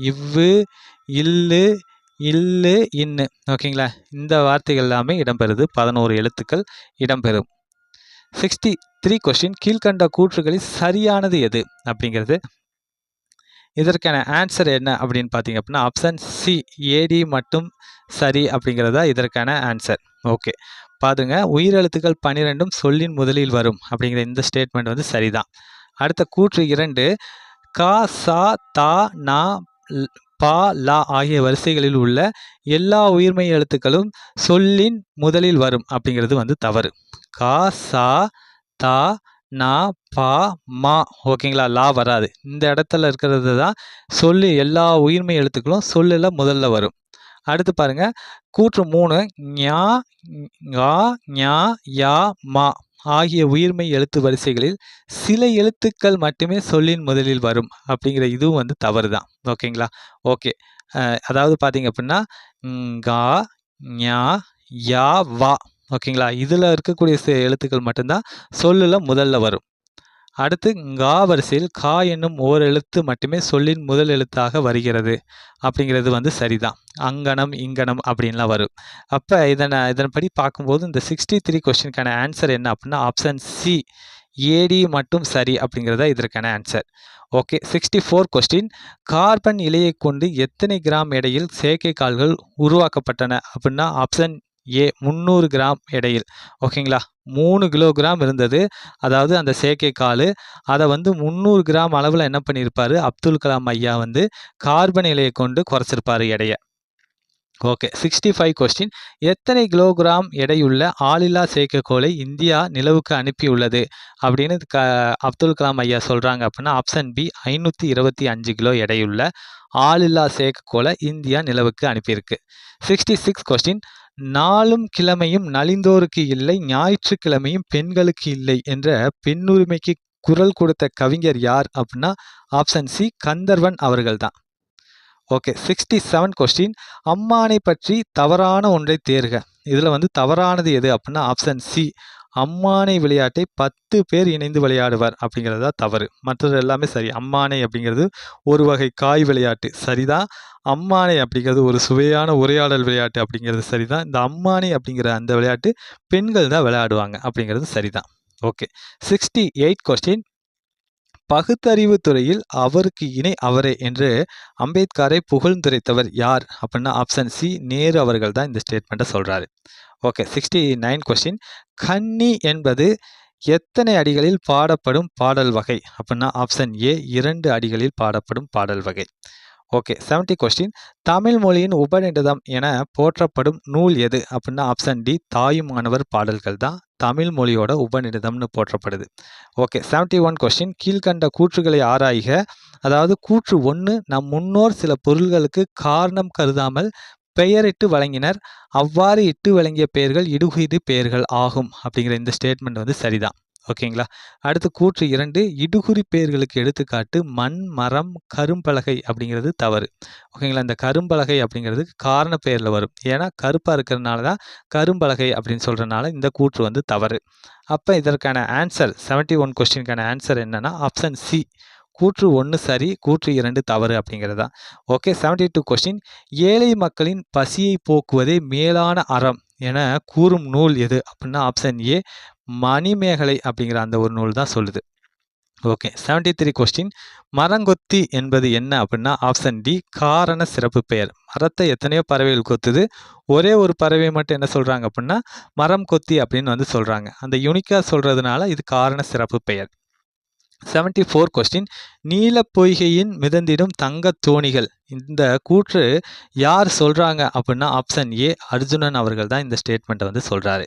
இவ்வு, இல்லு, இல்லு, இன்னு. ஓகேங்களா? இந்த வார்த்தைகள் எல்லாமே இடம்பெறுது. 11 எழுத்துக்கள் இடம்பெறும். 63 கொஸ்டின், கீழ்கண்ட கூற்றுகளில் சரியானது எது அப்படிங்கிறது. இதற்கான ஆன்சர் என்ன அப்படின்னு பார்த்தீங்க அப்படின்னா ஆப்ஷன் சி, ஏடி மட்டும் சரி அப்படிங்கிறதா இதற்கான ஆன்சர். ஓகே, பாருங்க, உயிரெழுத்துக்கள் 12ம் சொல்லின் முதலில் வரும் அப்படிங்கிற இந்த ஸ்டேட்மெண்ட் வந்து சரிதான். அடுத்த கூற்று 2, கா, சா, தா, நா, பா, லா ஆகிய வரிசைகளில் உள்ள எல்லா உயிர்மெய் எழுத்துக்களும் சொல்லின் முதலில் வரும் அப்படிங்கிறது வந்து தவறு. கா, சா, தா, நா, பா, மா, ஓகேங்களா, லா வராது. இந்த இடத்துல இருக்கிறது தான் சொல்லு, எல்லா உயிர்மெய் எழுத்துக்களும் சொல்லுல முதல்ல வரும். அடுத்து பாருங்க, கூற்று 3, ஞா, ஞா, ஞா, யா, மா ஆகிய உயிர்மெய் எழுத்து வரிசைகளில் சில எழுத்துக்கள் மட்டுமே சொல்லின் முதலில் வரும் அப்படிங்கிற இதுவும் வந்து தவறு தான். ஓகேங்களா? ஓகே, அதாவது பார்த்தீங்க அப்படின்னா கா, ஞா, யா, வா, ஓகேங்களா, இதில் இருக்கக்கூடிய எழுத்துக்கள் மட்டும்தான் சொல்லுல முதல்ல வரும். அடுத்து கா வரிசையில் கா என்னும் ஓர் எழுத்து மட்டுமே சொல்லின் முதல் எழுத்தாக வருகிறது அப்படிங்கிறது வந்து சரிதான். அங்கனம், இங்கனம் அப்படின்லாம் வரும். அப்போ இதன்படி பார்க்கும்போது இந்த 63 கொஸ்டினுக்கான ஆன்சர் என்ன அப்படின்னா ஆப்ஷன் சி, ஏடி மட்டும் சரி அப்படிங்கிறதா இதற்கான ஆன்சர். ஓகே, 64 கொஸ்டின், கார்பன் இலையை கொண்டு எத்தனை கிராம் எடையில் செயற்கைக்கால்கள் உருவாக்கப்பட்டன அப்படின்னா ஆப்ஷன் ஏ, 300 கிராம் எடையில். ஓகேங்களா, 3 கிலோகிராம் இருந்தது. அதாவது அந்த செயற்கைக்கால் அதை வந்து 300 கிராம் அளவில் என்ன பண்ணியிருப்பார் அப்துல் கலாம் ஐயா வந்து கார்பன் இலையை கொண்டு குறைச்சிருப்பார் எடையை. ஓகே, 65 கொஸ்டின், எத்தனை கிலோகிராம் எடையுள்ள ஆளில்லா செயற்கைக்கோளை இந்தியா நிலவுக்கு அனுப்பியுள்ளது அப்படின்னு அப்துல் கலாம் ஐயா சொல்கிறாங்க அப்படின்னா ஆப்ஷன் பி, 525 கிலோ எடையுள்ள ஆளில்லா செயற்கைக்கோளை இந்தியா நிலவுக்கு அனுப்பியிருக்கு. 66 கொஸ்டின், நாளும் கிழமையும் நலிந்தோருக்கு இல்லை, ஞாயிற்றுக்கிழமையும் பெண்களுக்கு இல்லை என்ற பெண்ணுரிமைக்கு குரல் கொடுத்த கவிஞர் யார் அப்படின்னா ஆப்ஷன் சி, கந்தர்வன் அவர்கள் தான். ஓகே, 67 கொஸ்டின், அம்மானை பற்றி தவறான ஒன்றை தேர்க. இதில் வந்து தவறானது எது அப்படின்னா ஆப்ஷன் சி, அம்மானை விளையாட்டை 10 பேர் இணைந்து விளையாடுவார் அப்படிங்கிறதா தவறு. மற்றது எல்லாமே சரி. அம்மானை அப்படிங்கிறது ஒரு வகை காய் விளையாட்டு சரிதான். அம்மானை அப்படிங்கிறது ஒரு சுவையான உரையாடல் விளையாட்டு அப்படிங்கிறது சரிதான். இந்த அம்மானை அப்படிங்கிற அந்த விளையாட்டு பெண்கள் தான் விளையாடுவாங்க அப்படிங்கிறது சரிதான். ஓகே, 68 கொஸ்டின், பகுத்தறிவு துறையில் அவருக்கு இணை அவரே என்று அம்பேத்கரை புகழ்ந்துரைத்தவர் யார் அப்படின்னா ஆப்ஷன் சி, நேரு அவர்கள் தான் இந்த ஸ்டேட்மெண்ட்டை சொல்கிறாரு. ஓகே, 69 கொஸ்டின், கன்னி என்பது எத்தனை அடிகளில் பாடப்படும் பாடல் வகை அப்படின்னா ஆப்ஷன் ஏ, 2 அடிகளில் பாடப்படும் பாடல் வகை. ஓகே, 70 கொஸ்டின், தமிழ் மொழியின் உபநிடதம் என போற்றப்படும் நூல் எது அப்படின்னா ஆப்ஷன் டி, தாயுமானவர் பாடல்கள் தான் தமிழ் மொழியோட உபநிடதம்னு போற்றப்படுது. ஓகே, 71 கொஸ்டின், கீழ்கண்ட கூற்றுகளை ஆராய்க. அதாவது கூற்று 1, நம் முன்னோர் சில பொருள்களுக்கு காரணம் கருதாமல் பெயரிட்டு வழங்கினர், அவ்வாறு இட்டு வழங்கிய பெயர்கள் இடுகுறி பெயர்கள் ஆகும் அப்படிங்கிற இந்த ஸ்டேட்மெண்ட் வந்து சரிதான். ஓகேங்களா, அடுத்து கூற்று 2, இடுகுறி பெயர்களுக்கு எடுத்துக்காட்டு மண், மரம், கரும்பலகை அப்படிங்கிறது தவறு. ஓகேங்களா, இந்த கரும்பலகை அப்படிங்கிறது காரண பெயரில் வரும். ஏன்னா கருப்பாக இருக்கிறதுனால தான் கரும்பலகை அப்படின்னு சொல்கிறனால இந்த கூற்று வந்து தவறு. அப்போ இதற்கான ஆன்சர் 71 கொஸ்டினுக்கான ஆன்சர் என்னன்னா ஆப்ஷன் சி, கூற்று 1 சரி, கூற்று 2 தவறு அப்படிங்கிறதா. ஓகே, 72 கொஸ்டின், ஏழை மக்களின் பசியை போக்குவதே மேலான அறம் என கூறும் நூல் எது அப்படின்னா ஆப்ஷன் ஏ, மணிமேகலை அப்படிங்கிற அந்த ஒரு நூல் தான் சொல்லுது. ஓகே, 73 கொஸ்டின், மரங்கொத்தி என்பது என்ன அப்படின்னா ஆப்ஷன் டி, காரண சிறப்பு பெயர். மரத்தை எத்தனையோ பறவைகள் கொத்துது, ஒரே ஒரு பறவை மட்டும் என்ன சொல்கிறாங்க அப்படின்னா மரம் கொத்தி அப்படின்னு வந்து சொல்கிறாங்க. அந்த யூனிக்காக சொல்கிறதுனால இது காரண சிறப்பு பெயர். 74 கொஸ்டின், நீல பொய்கையின் மிதந்திடும் தங்க தோணிகள் இந்த கூற்று யார் சொல்கிறாங்க அப்படின்னா ஆப்ஷன் ஏ, அர்ஜுனன் அவர்கள் தான் இந்த ஸ்டேட்மெண்ட்டை வந்து சொல்கிறாரு.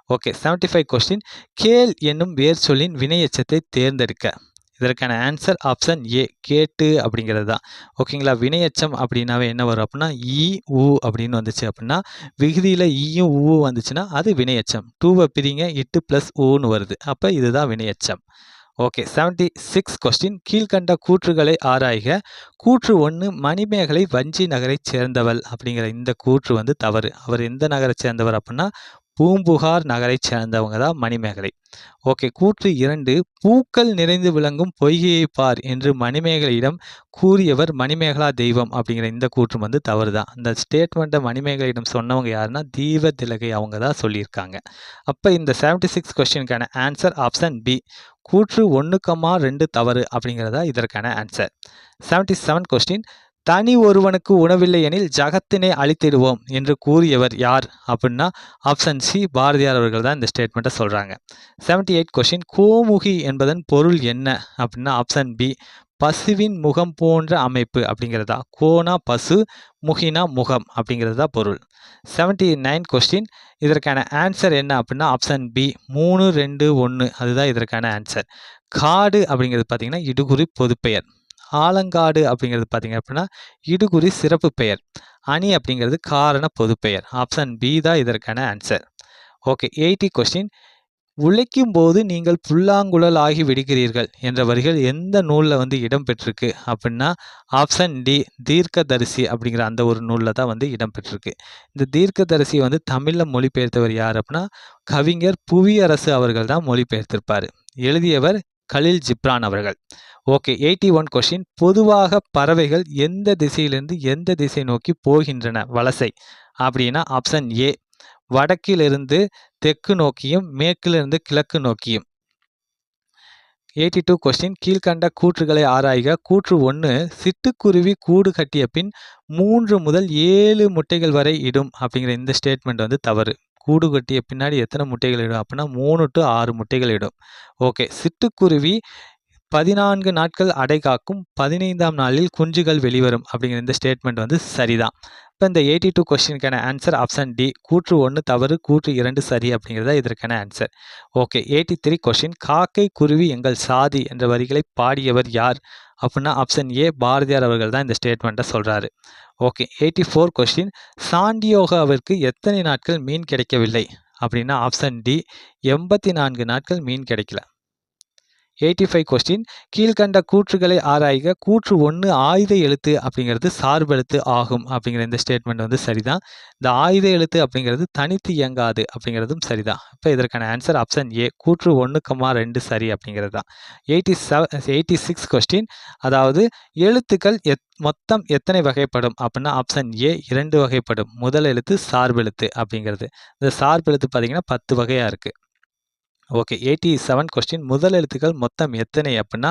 ஓகே, 75 கொஸ்டின், கேள் என்னும் வேர் சொல்லின் வினையெச்சத்தை தேர்ந்தெடுக்க. இதற்கான ஆன்சர் ஆப்ஷன் ஏ, கேட்டு அப்படிங்கிறது தான். ஓகேங்களா, வினையெச்சம் அப்படின்னாவே என்ன வரும் அப்படின்னா இ, உ அப்படின்னு வந்துச்சு அப்படின்னா விகுதியில் ஈயும் ஊ வந்துச்சுன்னா அது வினையெச்சம். 2வை பிரிங்க, இட்டு ப்ளஸ் ஊன்னு வருது. அப்போ இதுதான் வினையெச்சம். ஓகே, 76 கொஸ்டின், கீழ்கண்ட கூற்றுகளை ஆராய்க. கூற்று 1, மணிமேகலை வஞ்சி நகரை சேர்ந்தவள் அப்படிங்கிற இந்த கூற்று வந்து தவறு. அவர் எந்த நகரை சேர்ந்தவர் அப்படின்னா பூம்புகார் நகரைச் சேர்ந்தவங்க தான் மணிமேகலை. ஓகே. கூற்று 2 பூக்கள் நிறைந்து விளங்கும் பொய்கையை பார் என்று மணிமேகலையிடம் கூறியவர் மணிமேகலா தெய்வம் அப்படிங்கிற இந்த கூற்றும் வந்து தவறு தான். இந்த ஸ்டேட்மெண்ட்டை மணிமேகலையிடம் சொன்னவங்க யாருன்னா தீவ திலகை அவங்க தான் சொல்லியிருக்காங்க. அப்போ இந்த 76 கொஸ்டினுக்கான ஆன்சர் ஆப்ஷன் பி. கூற்று 1,2 தவறு அப்படிங்கிறதா இதற்கான ஆன்சர். 77 கொஸ்டின் தனி ஒருவனுக்கு உணவில்லை எனில் ஜகத்தினை அழித்திடுவோம் என்று கூறியவர் யார் அப்படின்னா ஆப்ஷன் சி. பாரதியார் அவர்கள் தான் இந்த ஸ்டேட்மெண்ட்டை சொல்கிறாங்க. 78 கொஸ்டின் கோமுகி என்பதன் பொருள் என்ன அப்படின்னா ஆப்ஷன் பி. பசுவின் முகம் போன்ற அமைப்பு அப்படிங்கிறதா. கோனா பசு, முகினா முகம் அப்படிங்கிறதா பொருள். 79 கொஸ்டின் இதற்கான ஆன்சர் என்ன அப்படின்னா ஆப்ஷன் பி. 3, 2, 1 அதுதான் இதற்கான ஆன்சர். காடு அப்படிங்கிறது பார்த்தீங்கன்னா இடுகுறி பொதுப்பெயர். ஆலங்காடு அப்படிங்கிறது பார்த்தீங்க அப்படின்னா இடுகுறி சிறப்பு பெயர். அணி அப்படிங்கிறது காரண பொதுப்பெயர். ஆப்ஷன் பி தான் இதற்கான ஆன்சர். ஓகே. 80 கொஸ்டின் உழைக்கும் போது நீங்கள் புல்லாங்குழல் ஆகி விடுகிறீர்கள் என்ற வரிகள் எந்த நூலில் வந்து இடம்பெற்றிருக்கு அப்படின்னா ஆப்ஷன் டி. தீர்க்கதரிசி அப்படிங்கிற அந்த ஒரு நூலில் தான் வந்து இடம்பெற்றிருக்கு. இந்த தீர்க்கதரிசியை வந்து தமிழில் மொழிபெயர்த்தவர் யார் அப்படின்னா கவிஞர் புவியரசு அவர்கள் தான் மொழிபெயர்த்திருப்பார். எழுதியவர் கலீல் ஜிப்ரான் அவர்கள். ஓகே. 81 கொஸ்டின் பொதுவாக பறவைகள் எந்த திசையிலிருந்து எந்த திசை நோக்கி போகின்றன வலசை அப்படின்னா ஆப்ஷன் ஏ. வடக்கிலிருந்து தெற்கு நோக்கியும் மேற்கிலிருந்து கிழக்கு நோக்கியும். 82 கொஸ்டின் கீழ்கண்ட கூற்றுகளை ஆராய்க. கூற்று 1 சிட்டுக்குருவி கூடு கட்டிய பின் 3 முதல் 7 முட்டைகள் வரை இடும் அப்படிங்கிற இந்த ஸ்டேட்மெண்ட் வந்து தவறு. கூடு கட்டிய பின்னாடி எத்தனை முட்டைகள் இடும் அப்படின்னா 3 to 6 முட்டைகள் இடும். ஓகே. சிட்டுக்குருவி 14 நாட்கள் அடை காக்கும், 15ஆம் நாளில் குஞ்சுகள் வெளிவரும் அப்படிங்கிற இந்த ஸ்டேட்மெண்ட் வந்து சரிதான். இப்போ இந்த 82 கொஸ்டினுக்கான ஆன்சர் ஆப்ஷன் டி. கூற்று 1 தவறு, கூற்று 2 சரி அப்படிங்கிறதா இதற்கான ஆன்சர். ஓகே. 83 கொஸ்டின் காக்கை குருவி எங்கள் சாதி என்ற வரிகளை பாடியவர் யார் அப்படின்னா ஆப்ஷன் ஏ. பாரதியார் அவர்கள் தான் இந்த ஸ்டேட்மெண்ட்டை சொல்கிறாரு. ஓகே. 84 கொஸ்டின் சாண்டியோகாவிற்கு எத்தனை நாட்கள் மீன் கிடைக்கவில்லை அப்படின்னா ஆப்ஷன் டி. 84 நாட்கள் மீன் கிடைக்கல. 85 கொஸ்டின் கீழ்கண்ட கூற்றுகளை ஆராய்க. கூற்று 1 ஆயுத எழுத்து அப்படிங்கிறது சார்பெழுத்து ஆகும் அப்படிங்கிற இந்த ஸ்டேட்மெண்ட் வந்து சரிதான். இந்த ஆயுத எழுத்து அப்படிங்கிறது தனித்து இயங்காது அப்படிங்கிறதும் சரிதான். இப்போ இதற்கான ஆன்சர் ஆப்ஷன் ஏ. கூற்று 1,2 சரி அப்படிங்கிறது தான். 86 கொஸ்டின் அதாவது எழுத்துக்கள் மொத்தம் எத்தனை வகைப்படும் அப்படின்னா ஆப்ஷன் ஏ. 2 வகைப்படும். முதல் எழுத்து சார்பெழுத்து அப்படிங்கிறது. இந்த சார்பெழுத்து பார்த்தீங்கன்னா 10 வகையாக இருக்குது. ஓகே. 87 கொஸ்டின் முதல் எழுத்துக்கள் மொத்தம் எத்தனை அப்படின்னா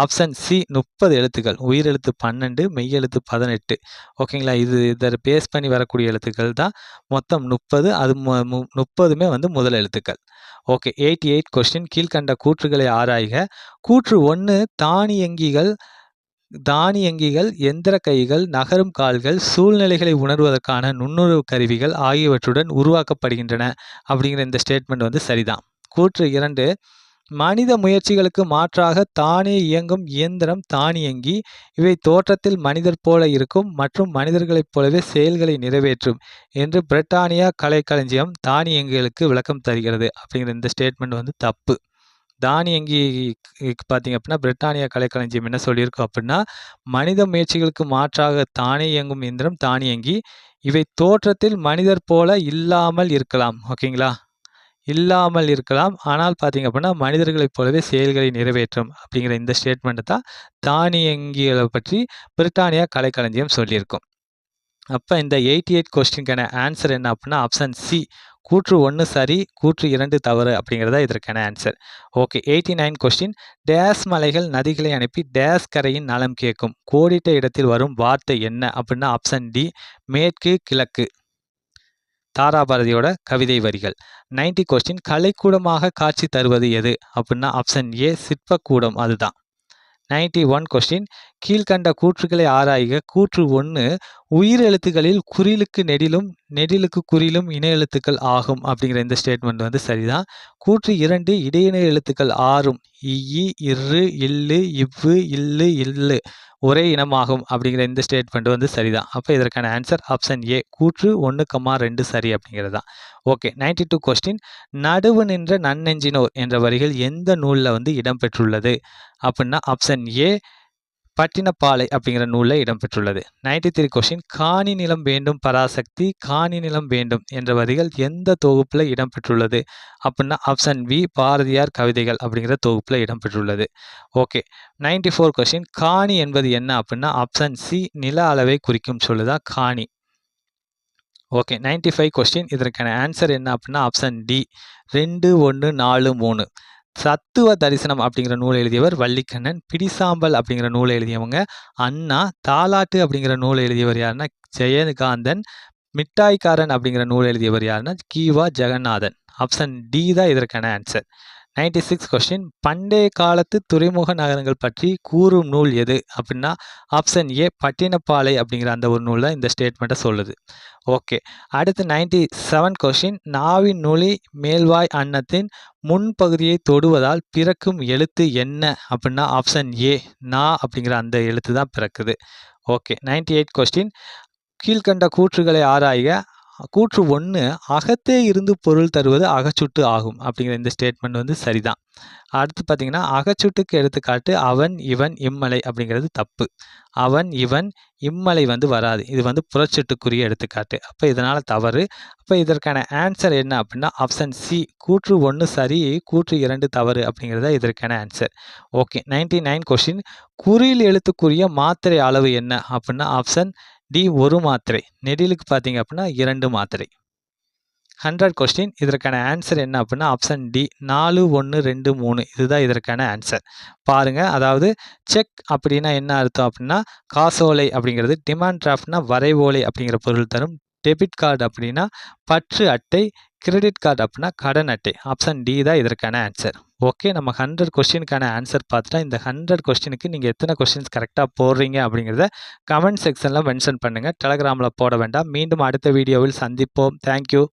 ஆப்ஷன் சி. 30 எழுத்துக்கள். உயிரெழுத்து 12, மெய்யெழுத்து 18. ஓகேங்களா. இதை பேஸ் பண்ணி வரக்கூடிய எழுத்துக்கள் தான் மொத்தம் 30. அது 30மே வந்து முதல் எழுத்துக்கள். ஓகே. 88 கொஸ்டின் கீழ்கண்ட கூற்றுகளை ஆராய்க. கூற்று 1 தானியங்கிகள், எந்திர கைகள், நகரும் கால்கள் சூழ்நிலைகளை உணர்வதற்கான நுண்ணுணர்வு கருவிகள் ஆகியவற்றுடன் உருவாக்கப்படுகின்றன அப்படிங்கிற இந்த ஸ்டேட்மெண்ட் வந்து சரிதான். கூற்று 2 மனித முயற்சிகளுக்கு மாற்றாக தானே இயங்கும் இயந்திரம் தானியங்கி. இவை தோற்றத்தில் மனிதர் போல இருக்கும் மற்றும் மனிதர்களைப் போலவே செயல்களை நிறைவேற்றும் என்று பிரிட்டானியா கலைக்களஞ்சியம் தானியங்கிகளுக்கு விளக்கம் தருகிறது அப்படிங்கிற இந்த ஸ்டேட்மெண்ட் வந்து தப்பு. தானியங்கி பார்த்தீங்க அப்படின்னா பிரிட்டானியா கலைக்களஞ்சியம் என்ன சொல்லியிருக்கோம் அப்படின்னா மனித முயற்சிகளுக்கு மாற்றாக தானே இயங்கும் இயந்திரம் தானியங்கி. இவை தோற்றத்தில் மனிதர் போல இல்லாமல் இருக்கலாம். ஓகேங்களா. இல்லாமல் இருக்கலாம், ஆனால் பார்த்தீங்க அப்படின்னா மனிதர்களைப் போலவே செயல்களை நிறைவேற்றும் அப்படிங்கிற இந்த ஸ்டேட்மெண்ட்டை தான் தானியங்கிகளை பற்றி பிரிட்டானியா கலைக்களஞ்சியம் சொல்லியிருக்கும். அப்போ இந்த 88 கொஸ்டினுக்கான ஆன்சர் என்ன அப்படின்னா ஆப்ஷன் சி. கூற்று 1 சரி, கூற்று 2 தவறு அப்படிங்கிறதா இதற்கான ஆன்சர். ஓகே. 89 கொஸ்டின் டேஸ் மலைகள் நதிகளை அனுப்பி டேஸ் கரையின் நலம் கேட்கும். கோடிட்ட இடத்தில் வரும் வார்த்தை என்ன அப்படின்னா ஆப்ஷன் டி. மேற்கு கிழக்கு. தாராபாரதியோட கவிதை வரிகள். 90 கொஸ்டின் கலைக்கூடமாக காட்சி தருவது எது அப்படின்னா ஆப்ஷன் ஏ. சிற்பக்கூடம் அதுதான். 91 கொஸ்டின் கீழ்கண்ட கூற்றுகளை ஆராய்க. கூற்று 1 உயிர் எழுத்துக்களில் குறிலுக்கு நெடிலும் நெடிலுக்கு குறிலும் இணை எழுத்துக்கள் ஆகும் அப்படிங்கிற இந்த ஸ்டேட்மெண்ட் வந்து சரிதான். கூற்று 2 இடையிணை எழுத்துக்கள் 6 இ, இரு, இல்லு, இவ்வு, இல்லு, இல்லு ஒரே இனமாகும் அப்படிங்கிற இந்த ஸ்டேட்மெண்ட் வந்து சரிதான். அப்போ இதற்கான ஆன்சர் ஆப்ஷன் ஏ. கூற்று 1,2 சரி அப்படிங்கிறது தான். ஓகே. 92 கொஸ்டின் நடுவு நின்ற நன்னெஞ்சினோர் என்ற வரிகள் எந்த நூலில் வந்து இடம்பெற்றுள்ளது அப்படின்னா ஆப்ஷன் ஏ. பட்டினப்பாலை அப்படிங்கிற நூலில் இடம்பெற்றுள்ளது. 93 கொஸ்டின் காணி நிலம் வேண்டும் பராசக்தி காணி நிலம் வேண்டும் என்ற வரிகள் எந்த தொகுப்பில் இடம்பெற்றுள்ளது அப்படின்னா ஆப்ஷன் வி பாரதியார் கவிதைகள் அப்படிங்கிற தொகுப்பில் இடம்பெற்றுள்ளது. ஓகே. 94 கொஸ்டின் காணி என்பது என்ன அப்படின்னா ஆப்ஷன் சி நில அளவை குறிக்கும் சொல்லுதான் காணி. ஓகே. 95 கொஸ்டின் இதற்கான ஆன்சர் என்ன அப்படின்னா ஆப்ஷன் டி 2, 1, 4, 3. தத்துவ தரிசனம் அப்படிங்கிற நூலை எழுதியவர் வள்ளிக்கண்ணன். பிடிசாம்பல் அப்படிங்கிற நூலை எழுதியவங்க அண்ணா. தாலாட்டு அப்படிங்கிற நூலை எழுதியவர் யாருன்னா ஜெயகாந்தன். மிட்டாய்க்காரன் அப்படிங்கிற நூல் எழுதியவர் யாருன்னா கீவா ஜெகநாதன். ஆப்ஷன் டி தான் இதற்கான ஆன்சர். 96 கொஸ்டின் பண்டைய காலத்து துறைமுக நகரங்கள் பற்றி கூறும் நூல் எது அப்படின்னா ஆப்ஷன் ஏ பட்டினப்பாலை அப்படிங்கிற அந்த ஒரு நூல் தான் இந்த ஸ்டேட்மெண்ட்டை சொல்லுது. ஓகே. அடுத்து 97 கொஸ்டின் நாவின் நுனி மேல்வாய் அன்னத்தின் முன்பகுதியை தொடுவதால் பிறக்கும் எழுத்து என்ன அப்படின்னா ஆப்ஷன் ஏ நா அப்படிங்கிற அந்த எழுத்து தான் பிறக்குது. ஓகே. 98 கொஸ்டின் கீழ்கண்ட கூற்றுகளை ஆராய்க. கூற்று 1 அகத்தே இருந்து பொருள் தருவது அகச்சுட்டு ஆகும் அப்படிங்கிற இந்த ஸ்டேட்மெண்ட் வந்து சரிதான். அடுத்து பார்த்தீங்கன்னா அகச்சுட்டுக்கு எடுத்துக்காட்டு அவன் இவன் இம்மலை அப்படிங்கிறது தப்பு. அவன் இவன் இம்மலை வந்து வராது. இது வந்து புறச்சுட்டுக்குரிய எடுத்துக்காட்டு. அப்போ இதனால் தவறு. அப்போ இதற்கான ஆன்சர் என்ன அப்படின்னா ஆப்ஷன் சி கூற்று 1 சரி கூற்று 2 தவறு அப்படிங்கிறத இதற்கான ஆன்சர். ஓகே. 99 கொஸ்டின் குறில் எழுத்துக்குரிய மாத்திரை அளவு என்ன அப்படின்னா ஆப்ஷன் டி 1 மாத்திரை. நெடிலுக்கு பார்த்தீங்க அப்படின்னா 2 மாத்திரை. 100 கொஸ்டின் இதற்கான ஆன்சர் என்ன அப்படின்னா ஆப்ஷன் டி 4, 1, 2, 3 இதுதான் இதற்கான ஆன்சர். பாருங்க, அதாவது செக் அப்படின்னா என்ன அர்த்தம் அப்படின்னா காசோலை அப்படிங்கிறது, டிமாண்ட் டிராஃப்ட்னா வரைவோலை அப்படிங்கிற பொருள் தரும், டெபிட் கார்டு அப்படின்னா பற்று அட்டை, கிரெடிட் கார்டு அப்படின்னா கடன் அட்டை. ஆப்ஷன் டி தான் இதற்கான ஆன்சர். ஓகே. நம்ம 100 கொஸ்டினுக்கான ஆன்சர் பார்த்துட்டா இந்த 100 கொஸ்டினுக்கு நீங்கள் எத்தனை கொஸ்டின்ஸ் கரெக்டாக போடுறீங்க அப்படிங்கிறத கமெண்ட் செக்ஷனில் மென்ஷன் பண்ணுங்கள். டெலகிராமில் போட வேண்டாம். மீண்டும் அடுத்த வீடியோவில் சந்திப்போம். தேங்க்யூ.